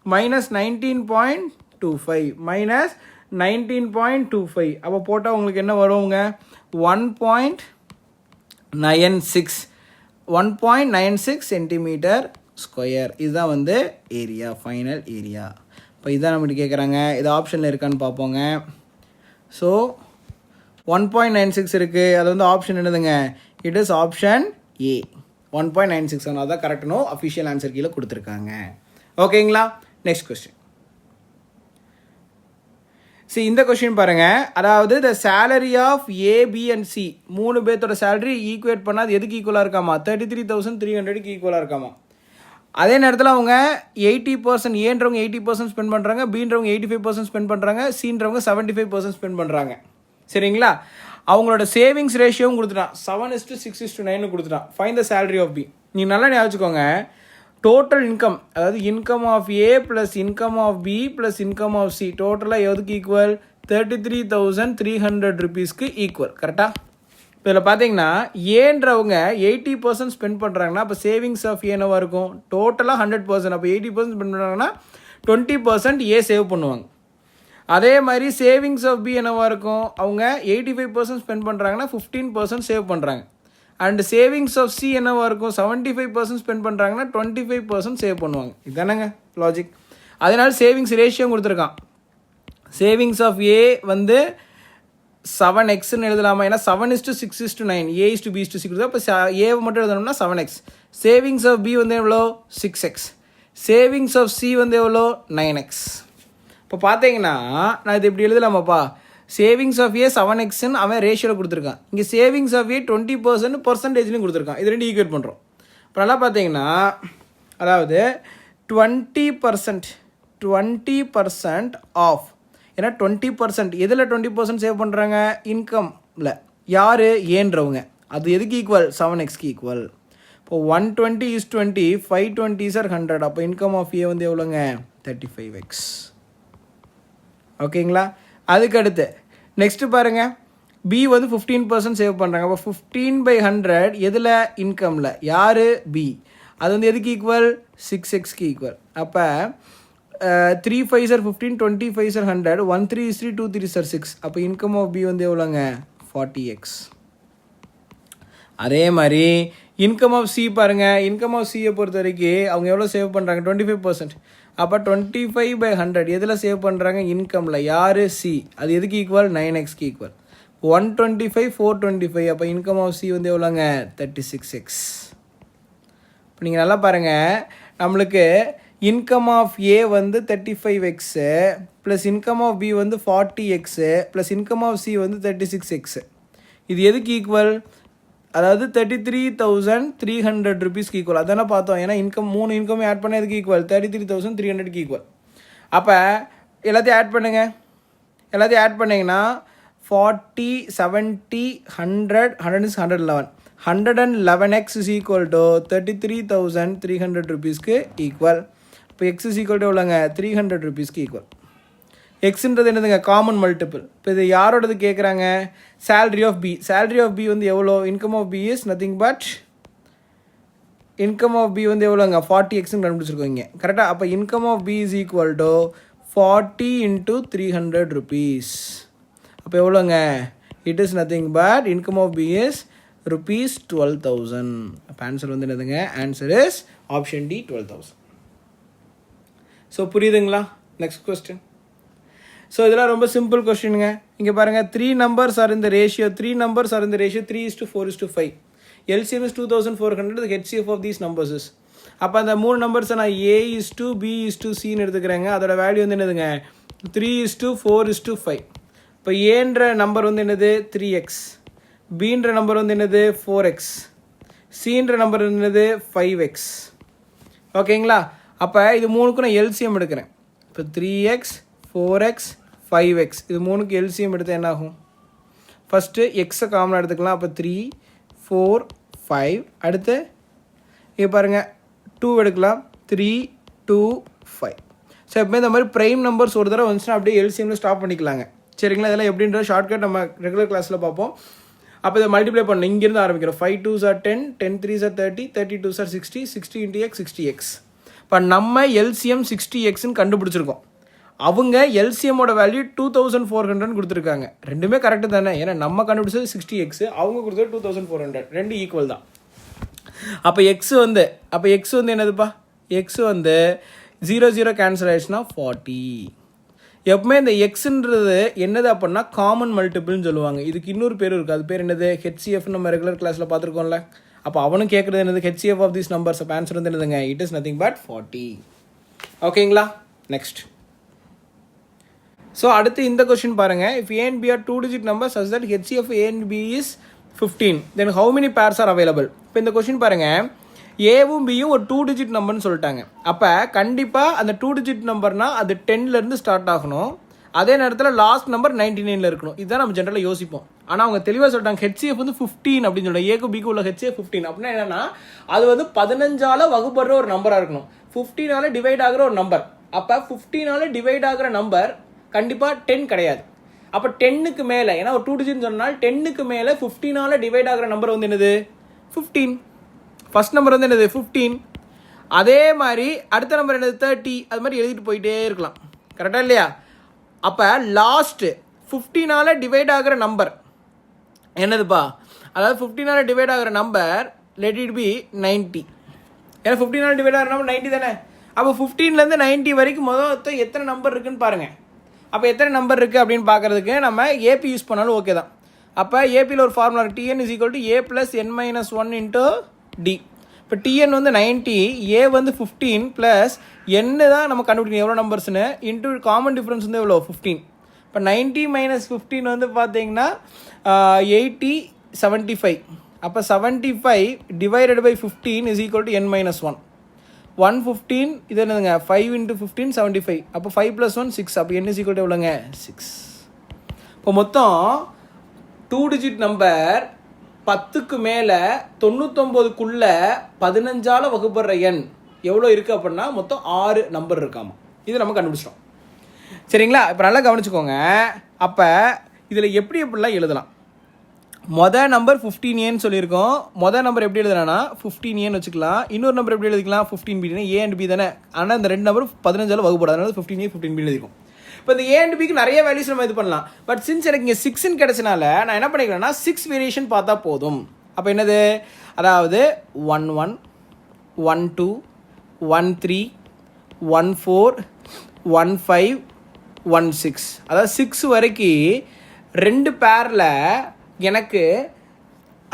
மைனஸ் 19.25 மைனஸ் 19.25. அப்போ போட்டால் உங்களுக்கு என்ன வருங்க 1.96 சென்டிமீட்டர் ஸ்கொயர். இதுதான் வந்து ஏரியா, ஃபைனல் ஏரியா. இப்போ இதுதான் நம்மகிட்ட கேட்குறாங்க. இது ஆப்ஷனில் இருக்கான்னு பார்ப்போங்க. ஸோ 1.96 இருக்குது. அது வந்து ஆப்ஷன் என்னதுங்க, இட் இஸ் ஆப்ஷன் ஏ 1.96. அதான் கரெக்டானோ அஃபிஷியல் ஆன்சர் கீழே கொடுத்துருக்காங்க. ஓகேங்களா, நெக்ஸ்ட் கொஸ்டின். சரி, இந்த கொஸ்டின் பாருங்கள். அதாவது the salary of A, B and C 3 பேர்த்தோட சேலரி ஈக்குவேட் பண்ணால் அது எதுக்கு ஈக்குவலாக இருக்காமா 33,300க்கு ஈக்குவலாக இருக்காமா. அதே நேரத்தில் அவங்க 80% ஏன்றவங்க 80% ஸ்பெண்ட் பண்ணுறாங்க, பீன்றவங்க 85% ஸ்பெண்ட் பண்ணுறாங்க, சீன்றவங்க 75% ஸ்பெண்ட் பண்ணுறாங்க. சரிங்களா, அவங்களோட சேவிங்ஸ் ரேஷியோவும் கொடுத்துட்டான் 7:6:9 கொடுத்துட்டான். Find the salary of B. நீங்கள் நல்லா ஞாபகம், டோட்டல் இன்கம், அதாவது income of A plus income of B plus income of C டோட்டலாக எதுக்கு ஈக்குவல் 33,300 ருபீஸ்க்கு ஈக்குவல். கரெக்டாக? இப்போ இதில் பார்த்தீங்கன்னா ஏன்றவங்க 80% ஸ்பெண்ட் பண்ணுறாங்கன்னா அப்போ சேவிங்ஸ் ஆஃப் ஏனவா இருக்கும் டோட்டலாக 100%. அப்போ 80% ஸ்பெண்ட் பண்ணுறாங்கன்னா 20% ஏ சேவ் பண்ணுவாங்க. அதே மாதிரி சேவிங்ஸ் ஆஃப் பி என்னவா இருக்கும், அவங்க 85% ஸ்பெண்ட் பண்ணுறாங்கன்னா 15% சேவ் பண்ணுறாங்க. அண்ட் சேவிங்ஸ் ஆஃப் சி என்னவா இருக்கும் 75% ஸ்பெண்ட் பண்ணுறாங்கன்னா 25% சேவ் பண்ணுவாங்க. இதுதானங்க லாஜிக். அதனால சேவிங்ஸ் ரேஷியோ கொடுத்துருக்கான். சேவிங்ஸ் ஆஃப் ஏ வந்து 7xன்னு எழுதலாமா, ஏன்னா 7:6:9 A:B:C கொடுத்தா. இப்போ ஏவை மட்டும் எழுதணும்னா 7x. சேவிங்ஸ் ஆஃப் பி வந்து எவ்வளோ 6x. சேவிங்ஸ் ஆஃப் சி வந்து எவ்வளோ 9x. இப்போ பார்த்தீங்கன்னா நான் இது இப்படி எழுதலாமாப்பா, சேவிங்ஸ் ஆஃப் ஏ 7xன்னு அவன் ரேஷியோவில் கொடுத்துருக்கான். இங்கே சேவிங்ஸ் ஆஃப் ஏ 20% பர்சன்டேஜ்லையும் கொடுத்துருக்கான். இது ரெண்டு ஈக்குவேட் பண்ணுறோம். இப்போ நல்லா பார்த்தீங்கன்னா அதாவது 20% ஆஃப், ஏன்னா 20% எதில் 20% சேவ் பண்ணுறாங்க இன்கமில். யார் ஏன்றவங்க. அது எதுக்கு ஈக்குவல் 7xக்கு ஈக்குவல். இப்போ 120:20 520 சார் 100. அப்போ இன்கம் ஆஃப் ஏ வந்து எவ்வளோங்க 35x. ஓகேங்களா, அதுக்கு அடுத்து நெக்ஸ்ட்டு பாருங்கள், பி வந்து 15% சேவ் பண்ணுறாங்க. அப்போ 15/100 எதில் இன்கமில், யார் பி. அது வந்து எதுக்கு ஈக்குவல் 6xக்கு ஈக்குவல். அப்போ 3 5 15 25 100 1 3 3 2 3 6. அப்போ இன்கம் ஆஃப் பி வந்து எவ்வளோங்க 40x. அதே மாதிரி இன்கம் ஆஃப் சி பாருங்கள். இன்கம் ஆஃப் சியை பொறுத்த வரைக்கும் அவங்க எவ்வளோ சேவ் பண்ணுறாங்க 25%. அப்போ 25/100 எதில் சேவ் பண்ணுறாங்க இன்கமில், யார் சி. அது எதுக்கு ஈக்குவல் 9xக்கு ஈக்குவல். 125 425. அப்போ இன்கம் ஆஃப் சி வந்து எவ்வளோங்க 36x. இப்போ நீங்கள் நல்லா பாருங்கள், நம்மளுக்கு இன்கம் ஆஃப் ஏ வந்து 35x plus income of B வந்து 40x plus income of C வந்து 36x. இது எதுக்கு ஈக்குவல், அதாவது 33,300 ருபீஸ்க்கு ஈக்குவல். அதானே பார்த்தோம், ஏன்னா இன்கம் 3 இன்கம் ஆட் பண்ண எதுக்கு ஈக்குவல் 33,300க்கு ஈக்குவல். அப்போ எல்லாத்தையும் ஆட் பண்ணுங்கள். எல்லாத்தையும் ஆட் பண்ணிங்கன்னா 40 70 100 100 is 111. 111x is equal to 33,300 ருபீஸ்க்கு ஈக்குவல். இப்போ எக்ஸ் இஸ் ஈக்குவல் டு எவ்வளோங்க 300 ருபீஸ்க்கு ஈக்குவல். எக்ஸுன்றது என்னதுங்க காமன் மல்டிபிள். இப்போ இது யாரோடது கேட்குறாங்க, salary of B. Salary of B வந்து எவ்வளோ, income of B is nothing but income of B வந்து எவ்வளோங்க 40xன்னு கண்டுபிடிச்சிருக்கோங்க. கரெக்டாக? அப்போ income of B is equal to 40 × 300 rupees. அப்போ எவ்வளோங்க, it is nothing but income of B is rupees 12,000. அப்போ ஆன்சர் வந்து என்னதுங்க, answer is option D 12,000. So புரியுதுங்களா? Next question. ஸோ இதெல்லாம் ரொம்ப சிம்பிள் கொஸ்டினுங்க. இங்கே பாருங்கள், 3 numbers are in the ratio 3:4:5. LCM is 2,400. The HCF of these numbers is. அப்போ அந்த 3 நம்பர்ஸை நான் A:B:Cன்னு எடுத்துக்கிறேங்க. அதோட வேல்யூ வந்து என்னதுங்க 3:4:5. இப்போ ஏன்ற நம்பர் வந்து என்னது 3x, பீன்ற நம்பர் வந்து என்னது 4x, சீன்ற நம்பர் என்னது 5x. ஓகேங்களா? அப்போ இது மூணுக்கும் நான் எல்சிஎம் எடுக்கிறேன். இப்போ 3x 4x 5x இது மூணுக்கு எல்சிஎம் எடுத்தால் என்ன ஆகும், ஃபஸ்ட்டு எக்ஸை காமனாக எடுத்துக்கலாம். அப்போ 3 4 5. அடுத்து இங்கே பாருங்கள் 2 எடுக்கலாம் 3 2 5. ஸோ எப்பவுமே இந்த மாதிரி ப்ரைம் நம்பர்ஸ் ஒரு தடவை வந்துச்சுன்னா அப்படியே எல்சிஎம்ல ஸ்டாப் பண்ணிக்கலாங்க. சரிங்களா? இதெல்லாம் எப்படின்ற ஷார்ட்கட் நம்ம ரெகுலர் கிளாஸில் பார்ப்போம். அப்போ இதை மல்டிப்ளை பண்ணணும். இங்கேருந்து ஆரம்பிக்கிறோம். 5 2s are 10, 10 3s are 30, 30 2s are 60, 60 into x 60x. இப்போ நம்ம எல்சிஎம் 60xன்னு கண்டுபிடிச்சிருக்கோம். அவங்க எல்சிஎம்மோட வேல்யூ 2400 கொடுத்துருக்காங்க. ரெண்டுமே கரெக்டு தானே? ஏன்னா நம்ம கண்டுபிடிச்சது 60x, அவங்க கொடுத்தது 2400, ரெண்டு ஈக்குவல் தான். அப்போ எக்ஸ் வந்து என்னதுப்பா? எக்ஸ் வந்து 0 0 கேன்சல் ஆயிடுச்சுன்னா 40. எப்பவுமே இந்த எக்ஸுன்றது என்னது அப்படின்னா காமன் மல்டிபிள்னு சொல்லுவாங்க. இதுக்கு இன்னொரு பேர் இருக்குது. அது பேர் என்னது? ஹெச்சிஎஃப். நம்ம ரெகுலர் கிளாஸில் பார்த்துருக்கோம்ல. அப்போ அவனும் கேட்குறது என்னது? HCF of these numbers. அப்போ ஆன்சர் வந்து என்னதுங்க? It is nothing but 40. ஓகேங்களா? நெக்ஸ்ட். ஸோ அடுத்து இந்த கொஸ்டின் பாருங்கள். If A and B are 2 digit numbers such that HCF A and B is 15, then how many pairs are available? இப்போ இந்த கொஸ்டின் பாருங்கள். ஏவும் பியும் ஒரு 2 digit நம்பர்னு சொல்லிட்டாங்க. அப்போ கண்டிப்பாக அந்த 2 digit நம்பர்னால் அது 10லேருந்து ஸ்டார்ட் ஆகணும். அதே நேரத்தில் லாஸ்ட் நம்பர் 99 இருக்கணும். இதுதான் நம்ம ஜென்ரலாக யோசிப்போம். ஆனால் அவங்க தெளிவாக சொல்லிட்டாங்க ஹெச்சிஎஃப் வந்து 15 அப்படின்னு சொல்லிட்டாங்க. ஏக்கு பிக்கு உள்ள ஹெச்சிஎஃப் 15 அப்படின்னா என்னன்னா அது வந்து 15ஆல் வகுப்படுற ஒரு நம்பராக இருக்கணும். 15ஆல் டிவைட் ஆகிற ஒரு நம்பர். அப்போ 15ஆல் டிவைட் ஆகிற நம்பர் கண்டிப்பாக 10 கிடையாது. அப்போ 10க்கு மேலே, ஏன்னா ஒரு 2 digit சொன்னால் 10க்கு மேலே 15ஆல் டிவைட் ஆகிற நம்பர் வந்து என்னது? 15. ஃபர்ஸ்ட் நம்பர் வந்து என்னது? 15. அதே மாதிரி அடுத்த நம்பர் என்னது? 30. அது மாதிரி எழுதிட்டு போயிட்டே இருக்கலாம். கரெக்டாக இல்லையா? அப்போ லாஸ்ட்டு 15ஆல் டிவைட் ஆகிற நம்பர் என்னதுப்பா? அதாவது 15ஆல் டிவைட் ஆகிற நம்பர் லெட் இட் பி 90. ஏன்னா 15ஆல் டிவைட் ஆகிற நம்பர் 90 தானே? அப்போ 15லேருந்து 90 வரைக்கும் மொத்தம் எத்தனை நம்பர் இருக்குன்னு பாருங்கள். அப்போ எத்தனை நம்பர் இருக்குது அப்படின்னு பார்க்குறதுக்கு நம்ம ஏபி யூஸ் பண்ணாலும் ஓகே தான். அப்போ ஏபியில் ஒரு ஃபார்முலா இருக்குது. T N is equal to A plus N minus 1 into D. இப்போ டிஎன் வந்து 90, ஏ வந்து 15 ப்ளஸ் என்ன தான் நம்ம கண்டுபிடிக்கணும் எவ்வளோ நம்பர்ஸ்னு இன்ட்டு காமன் டிஃப்ரென்ஸ் வந்து எவ்வளோ? 15. இப்போ 90 மைனஸ் 15 வந்து பார்த்தீங்கன்னா 80 75. அப்போ 75 divided by 15 is equal to N minus 1. 115 இது என்னதுங்க? 5 into 15 75. அப்போ 5 + 1 6. அப்போ n is equal to எவ்வளோங்க? 6. இப்போ மொத்தம் 2 digit நம்பர் 10க்கு மேலே 99க்குள்ள 15ஆல் வகுப்படுற எண் எவ்வளோ இருக்குது அப்படின்னா மொத்தம் 6 நம்பர் இருக்காமா. இது நம்ம கண்டுபிடிச்சிட்டோம். சரிங்களா? இப்போ நல்லா கவனிச்சுக்கோங்க. அப்போ இதில் எப்படிலாம் எழுதலாம்? மொதல் நம்பர் 15ஏன்னு சொல்லியிருக்கோம். மொதல் நம்பர் எப்படி எழுதுனா 15ஏன்னு வச்சுக்கலாம். இன்னொரு நம்பர் எப்படி எழுதிக்கலாம்? 15B. ஏ அண்ட் பி தானே. ஆனால் இந்த ரெண்டு நம்பர் 15ஆல் வகுப்படாது. அதனால 15A 15B எழுதிக்கும். இப்போ இந்த ஏ அண்ட் பிக்கு நிறைய வேல்யூஸ் நம்ம இது பண்ணலாம். பட் சின்ஸ் எனக்கு இங்கே 6ன்னு கிடச்சனால நான் என்ன பண்ணிக்கிறேன்னா 6 வேரியேஷன் பார்த்தா போதும். அப்போ என்னது? அதாவது 11 12 13 14 15 16. அதாவது 6 வரைக்கும் 2 பேரில் எனக்கு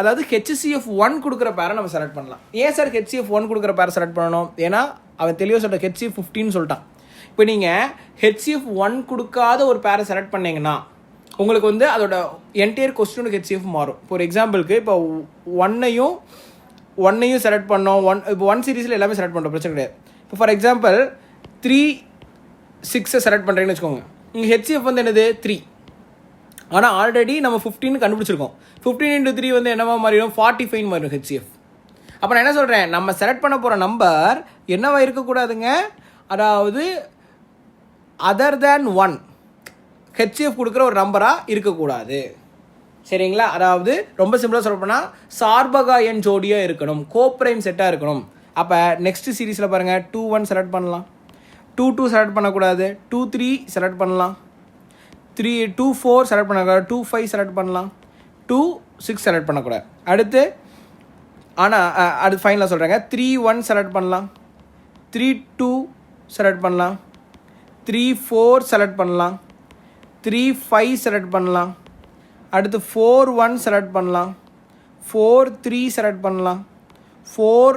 அதாவது HCF 1 கொடுக்குற பேரை நம்ம செலக்ட் பண்ணலாம். ஏன் சார் HCF 1 கொடுக்குற பேரை செலக்ட் பண்ணணும்? ஏன்னா அவன் தெளிவாக சொல்லிட்டான் HCF 15 சொல்லிட்டான். இப்போ நீங்கள் HCF 1 கொடுக்காத ஒரு பேரை செலக்ட் பண்ணிங்கன்னா உங்களுக்கு வந்து அதோட என்டையர் கொஸ்டினுக்கு HCF மாறும். இப்போ ஒரு எக்ஸாம்பிளுக்கு இப்போ 1ஐயும் செலக்ட் பண்ணோம். இப்போ 1 சீரீஸில் எல்லாமே செலக்ட் பண்ணுறோம், பிரச்சனை கிடையாது. இப்போ ஃபார் எக்ஸாம்பிள் 3 6 செலக்ட் பண்ணுறீங்கன்னு வச்சுக்கோங்க. இங்கே HCF வந்து என்னது? 3. ஆனால் ஆல்ரெடி நம்ம 15 கண்டுபிடிச்சிருக்கோம். 15 into 3 வந்து என்னவா மாறிடும்? 45 மாறிடும் HCF. அப்போ நான் என்ன சொல்கிறேன்? நம்ம செலக்ட் பண்ண போகிற நம்பர் என்னவா இருக்கக்கூடாதுங்க? அதாவது அதர் தேன் 1 HCF கொடுக்குற ஒரு நம்பராக இருக்கக்கூடாது. சரிங்களா? அதாவது ரொம்ப சிம்பிளாக சொல்ல போனால் சார்பகா எண் ஜோடியாக இருக்கணும், கோப்ரைம் செட்டாக இருக்கணும். அப்போ நெக்ஸ்ட் சீரீஸில் பாருங்கள் 2 1 செலக்ட் பண்ணலாம், 2 2 செலக்ட் பண்ணக்கூடாது, 2 3 செலக்ட் பண்ணலாம், 2 4 செலக்ட் பண்ணக்கூடாது, 2 5 செலக்ட் பண்ணலாம், 2 6 செலக்ட் பண்ணக்கூடாது. அடுத்து ஆனால் அடுத்து ஃபைனலாக சொல்கிறாங்க 3 1 செலக்ட் பண்ணலாம், 3 2 செலக்ட் பண்ணலாம், 3 4 செலக்ட் பண்ணலாம், 3 5 செலக்ட் பண்ணலாம். அடுத்து 4 1 செலக்ட் பண்ணலாம், 4 3 செலக்ட் பண்ணலாம், 4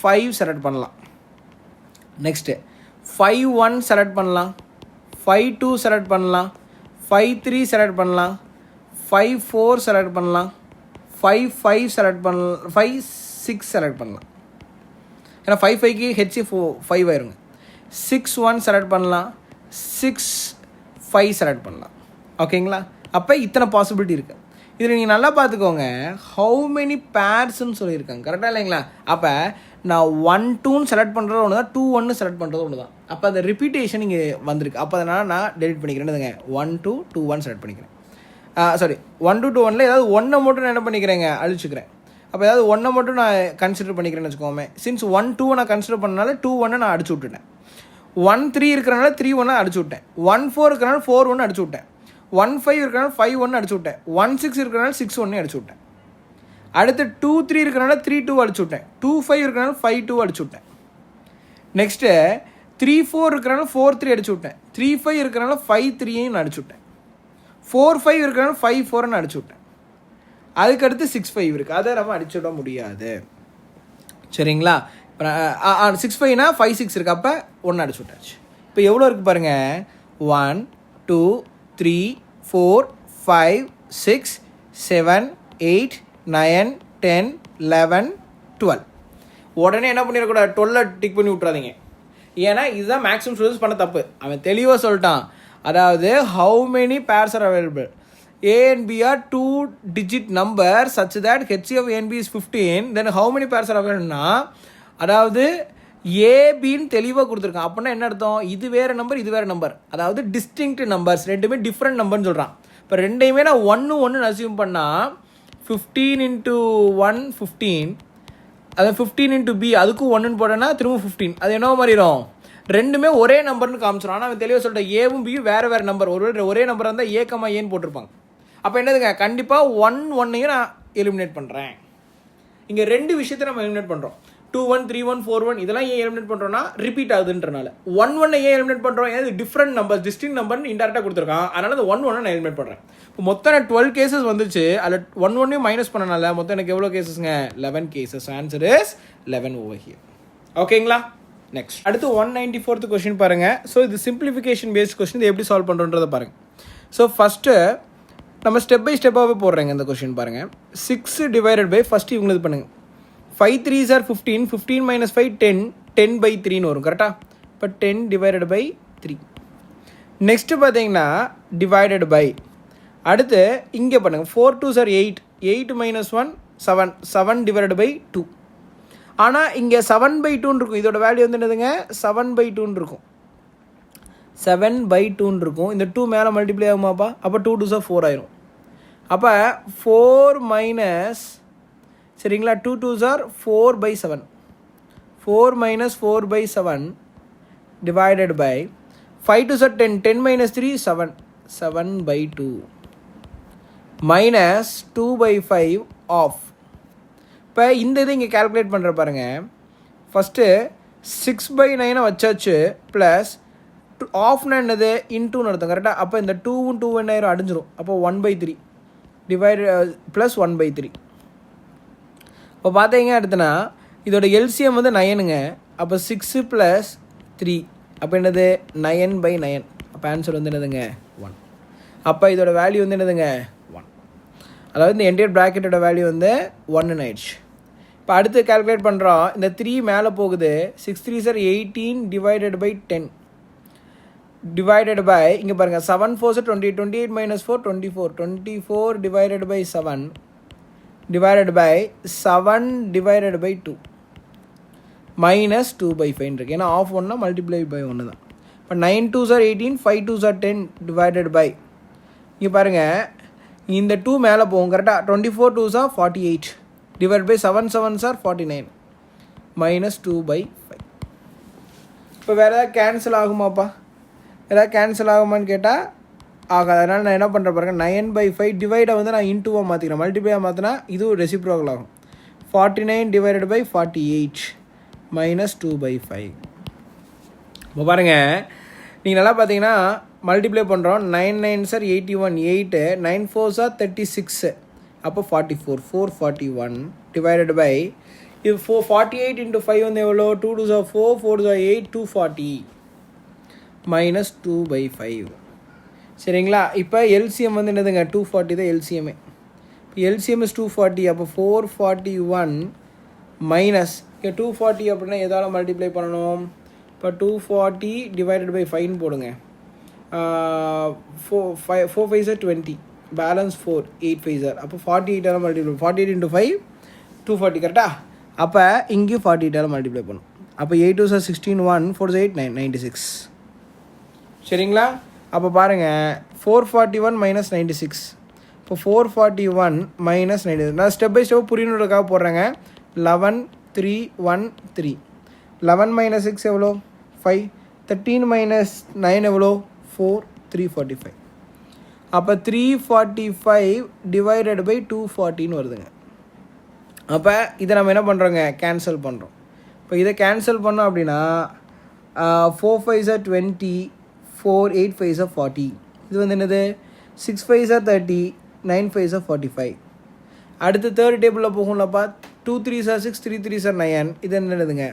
5 செலக்ட் பண்ணலாம். நெக்ஸ்ட்டு 5 1 செலக்ட் பண்ணலாம், 5 2 செலக்ட் பண்ணலாம், 5 3 செலக்ட் பண்ணலாம், 5 4 செலக்ட் பண்ணலாம், 5 5 செலக்ட் பண்ணலாம், 5 6 செலக்ட் பண்ணலாம். ஏன்னா 5 5க்கு HCF 5 ஆயிருங்க. 6 1 செலக்ட் பண்ணலாம், 6 5 செலக்ட் பண்ணலாம். ஓகேங்களா? அப்போ இத்தனை பாசிபிலிட்டி இருக்குது. இதில் நீங்கள் நல்லா பார்த்துக்கோங்க, ஹவு மெனி பேர்ஸ்ன்னு சொல்லியிருக்காங்க. கரெக்டாக இல்லைங்களா? அப்போ நான் 1 2ன்னு செலக்ட் பண்ணுறது ஒன்று தான், 2 1 செலக்ட் பண்ணுறது ஒன்று தான். அப்போ அந்த ரிப்பீட்டேஷன் இங்கே வந்திருக்கு. அப்போ அதனால் நான் டெலிட் பண்ணிக்கிறேன்னுங்க 1 2 2 1 செலக்ட் பண்ணிக்கிறேன். சாரி 1 2 2 1ல் ஏதாவது ஒன்றை மட்டும் நான் என்ன பண்ணிக்கிறேங்க அழிச்சுக்கிறேன். அப்போ ஏதாவது ஒன்றை மட்டும் நான் கன்சிடர் பண்ணிக்கிறேன்னு வச்சுக்கோமே. சின்ஸ் 1 2 நான் கன்சிடர் பண்ணனால 2 1 நான் அடிச்சு விட்டுட்டேன். 1 3 இருக்கிறனால 3 1 அடிச்சு விட்டேன். 1 4 இருக்கிறனால 4 1 அடிச்சு விட்டேன். 1 5 இருக்கிறனால 5 1 அடிச்சு விட்டேன். 1 6 இருக்கிறனால 6 1 அடிச்சு விட்டேன். அடுத்து 2 3 இருக்கிறனால 3 2 அடிச்சு விட்டேன். 2 5 இருக்கிறனால 5 2 அடிச்சு விட்டேன். நெக்ஸ்ட்டு 3 4 இருக்கிறனால 4 3 அடிச்சு விட்டேன். 3 5 இருக்கிறனால 5 3 நான் அடிச்சு விட்டேன். 4 5 இருக்கிறனால 5 4 அடிச்சு விட்டேன். அதுக்கடுத்து 6 5 இருக்குது, அதை நம்ம அடிச்சு விட முடியாது. சரிங்களா? 6 5னா 5 6 இருக்குது, அப்போ 1 அடிச்சு விட்டாச்சு. இப்போ எவ்வளோ இருக்குது பாருங்கள். 1 2 3 4 5 6 7 8 9 10 11 12. உடனே என்ன பண்ணிடக்கூடாது, 12 டிக் பண்ணி விட்றாதீங்க. ஏன்னா இதுதான் மேக்ஸிமம் ஸ்டூடெண்ட்ஸ் பண்ண தப்பு. அவன் தெளிவாக சொல்லிட்டான். அதாவது how many pairs are available, A and B are 2-digit numbers such that HCF of A and B is 15, then how many pairs are available? அதாவது ஏபின்னு தெளிவாக கொடுத்துருக்கான். அப்படின்னா என்ன அர்த்தம், இது வேறு நம்பர் இது வேறு நம்பர், அதாவது டிஸ்டிங்க்ட் நம்பர்ஸ், ரெண்டுமே டிஃப்ரெண்ட் நம்பர்னு சொல்கிறான். இப்போ ரெண்டையுமே நான் 1 1 அசியூம் பண்ணால் 15 × 1 15, அதாவது 15 × B அதுக்கும் 1ன்னு போட்டேன்னா திரும்ப 15, அது என்ன மாறிடும், ரெண்டுமே ஒரே நம்பர்னு காமிச்சிடும். ஆனால் அவன் தெளிவாக சொல்லிட்டேன் ஏவும் பியும் வேறு வேறு நம்பர். ஒரே நம்பராக இருந்தால் ஏன்னு போட்டிருப்பாங்க. அப்போ என்னதுங்க, கண்டிப்பாக 1 1ஐயும் நான் எலிமினேட் பண்ணுறேன். இங்கே 2 விஷயத்தை நம்ம எலிமினேட் பண்ணுறோம். 2 1 3 1 4 1 இதெல்லாம் ஏன் எலிமினேட் பண்ணுறோன்னா ரிப்பீட் ஆகுதுன்றனால. 1 1 ஏன் எலிமினேட் பண்ணுறோம், ஏதாவது டிஃப்ரெண்ட் நம்பர் டிஸ்டிங் நம்பர்னு இன்டெரக்டாக கொடுத்துருக்கான். அதனால் அந்த 1 1 நான் எலிமினேட் பண்ணுறேன். இப்போ மொத்தம் நான் 12 கேசஸ் வந்துச்சு. அதில் 1 1ஐயும் மைனஸ் பண்ணனால மொத்தம் எனக்கு எவ்வளோ கேசஸ்ங்க, 11 cases. Answer is 11 over here. ஓகேங்களா? நெக்ஸ்ட் அடுத்து 194th கொஸ்டின் பாருங்கள். ஸோ இது சிம்பிளிஃபிகேஷன் பேஸ்ட் கொஸ்டின். இது எப்படி சால்வ் பண்ணுறோன்றதை பாருங்கள். ஸோ ஃபஸ்ட்டு நம்ம ஸ்டெப் பை ஸ்டெப்பாகவே போடுறேங்க இந்த கொஸ்டின் பாருங்கள். 6 டிவைடட் பை ஃபஸ்ட்டு இவங்களுக்கு பண்ணுங்கள். 5 3s are 15, 15 minus 5 10, 10/3ன்னு வரும். கரெக்டாக? இப்போ 10 டிவைடட் பை 3. நெக்ஸ்ட்டு பார்த்தீங்கன்னா டிவைடட் பை, அடுத்து இங்கே பண்ணுங்கள். 4 2s are 8, 8 minus 1 7, 7 divided by 2. ஆனால் இங்கே 7/2ன்னு இருக்கும். இதோட வேல்யூ வந்து என்னதுங்க, 7/2ன்னு இருக்கும். 7/2ன்னு இருக்கும். இந்த 2 மேலே மல்டிப்ளை ஆகுமாப்பா, அப்போ 2 2s are 4 ஆயிரும். அப்போ 4 மைனஸ், சரிங்களா, 2 2s are 4/7. 4 minus 4/7 divided by 5 2s are 10, 10 minus 3 7, 7/2 minus 2/5 of. இப்போ இந்த இது இங்கே கேல்குலேட் பண்ணுற பாருங்கள். ஃபஸ்ட்டு 6/9 வச்சாச்சு, ப்ளஸ் ஆஃப்னா என்னது, இன்டூன்னு அர்த்தம். கரெக்டாக? அப்போ இந்த 2வும் 2 என்ன ஆயிரும், அடிஞ்சிரும். அப்போ 1/3 டிவைட் ப்ளஸ் 1/3. இப்போ பார்த்தீங்க அடுத்துனா இதோட எல்சிஎம் வந்து 9ங்க. அப்போ 6 + 3 அப்போ என்னது 9/9. அப்போ ஆன்சர் வந்து என்னதுங்க 1. அப்போ இதோட வேல்யூ வந்து என்னதுங்க 1. அதாவது இந்த என்டையர் ப்ராக்கெட்டோட வேல்யூ வந்து 1ன்னு ஆயிடுச்சு. இப்போ அடுத்து கேல்குலேட் பண்ணுறோம். இந்த 3 மேலே போகுது. 6 3s are 18 divided by 10 divided by, இங்கே பாருங்கள், 7 4s are 20, 28 minus 4 24, 24 divided by 7 divided by 7 divided by 2 minus 2/5 இருக்கு. ஏன்னா ஆஃப் 1னா மல்டிப்ளை பை 1 தான். இப்போ 9 2s are 18, 5 2s are 10 divided by, இங்கே பாருங்கள், இந்த 2 மேலே போகும். கரெக்டாக? 24 2s are 48 divided by 7 7s are 49 minus 2/5. இப்போ வேறு ஏதாவது கேன்சல் ஆகுமாப்பா, ஏதாவது கேன்சல் ஆகுமான்னு கேட்டால் ஆகாது. அதனால் நான் என்ன பண்ணுறேன் பாருங்கள், 9/5 டிவைடை வந்து நான் இன்டூவாக மாற்றிக்கிறேன். மல்டிப்ளையாக மாற்றினா இதுவும் ரெசிப்ரோக்கல் ஆகும். 49 டிவைடட் பை 48 minus 2/5. இப்போ பாருங்கள், நீங்கள் நல்லா பார்த்தீங்கன்னா மல்டிப்ளை பண்ணுறோம். 9 9s are 81, 8 9 4s are 36, அப்போ 44, 441 டிவைடட் பை, இது 48 × 5 வந்து எவ்வளோ, 2 2s are 4, 4 2s are 8, 240 minus 2/5. சரிங்களா? இப்போ எல்சிஎம் வந்து என்னதுங்க 240 தான் எல்சிஎம்ஏ. இப்போ எல்சிஎம் இஸ் 240. அப்போ 441 மைனஸ், இங்கே 240 அப்படின்னா எதால் மல்டிப்ளை பண்ணணும். இப்போ 240 டிவைடட் பை 5ன்னு போடுங்க. 4 5s are 20, balance 4, 8 5s are, அப்போ 48 மல்டிப்ளை, 48 × 5 240. கரெக்டாக? அப்போ இங்கேயும் 48 மல்டிப்ளை பண்ணும். அப்போ 8 2 16 1 4 8 9 96 சரிங்களா. அப்போ பாருங்கள் 441 மைனஸ் 96. இப்போ 441 மைனஸ் 96 நான் ஸ்டெப் பை ஸ்டெப் புரியணுன்றதுக்காக போடுறேங்க. 11 3 1 3 11 மைனஸ் 6 எவ்வளோ 5. 13 மைனஸ் 9 எவ்வளோ 4 345. அப்போ 345 டிவைடட் பை 240 வருதுங்க. அப்போ இதை நம்ம என்ன பண்ணுறோங்க கேன்சல் பண்ணுறோம். இப்போ இதை கேன்சல் பண்ணோம் அப்படின்னா 4 5s are 20, 4 8 5s are 40. இது வந்து என்னது 6 5s are 30, 9 5s are 45. அடுத்து தேர்ட் டேபிளில் போகும்லப்பா 2 3s are 6, 3 3s are 9. இது என்னதுங்க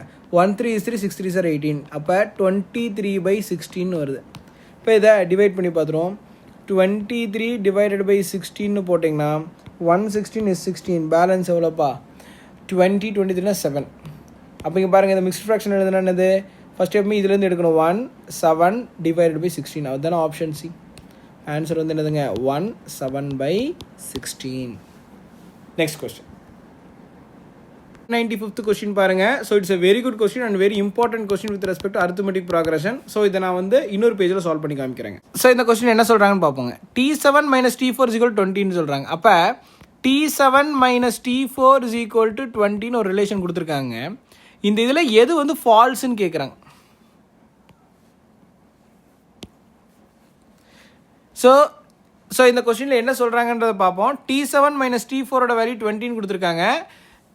1 3 is 3, 6 3s are 18. அப்போ 23/16 வருது. இப்போ இதை டிவைட் பண்ணி பார்த்துருவோம். 23 டிவைடட் பை 16 போட்டிங்கன்னா 116 is 16. பேலன்ஸ் எவ்வளோப்பா 20 23 7. அப்போ இங்கே பாருங்கள் இந்த மிக்ஸ்ட் ஃப்ராக்ஷன் எழுதுனா என்னது ஃபஸ்ட் எப்பவுமே இதுலேருந்து எடுக்கணும் 1 7 டிவைடட் பை 16. அதுதானே ஆப்ஷன் சி. ஆன்சர் வந்து என்னதுங்க 1/7/16. நெக்ஸ்ட் கொஸ்டின் 95th கொஸ்டின் பாருங்கள். So it's a very good question and very important question with respect to arithmetic progression. So இதை நான் வந்து இன்னொரு பேஜில் சால்வ் பண்ணி காமிக்கிறேங்க. ஸோ இந்த கொஸ்டின் என்ன சொல்கிறாங்கன்னு பார்ப்போங்க. T7 minus T4 is equal to 20 சொல்கிறாங்க. அப்போ T7 minus T4 is equal to 20 ஒரு ரிலேஷன் கொடுத்துருக்காங்க. இந்த இதில் எது வந்து ஃபால்ஸ்ன்னு கேட்குறாங்க. ஸோ இந்த கொஸ்டினில் என்ன சொல்கிறாங்கன்றதை பார்ப்போம். T7 மைனஸ் T4ஓட வேல்யூ 20 கொடுத்துருக்காங்க.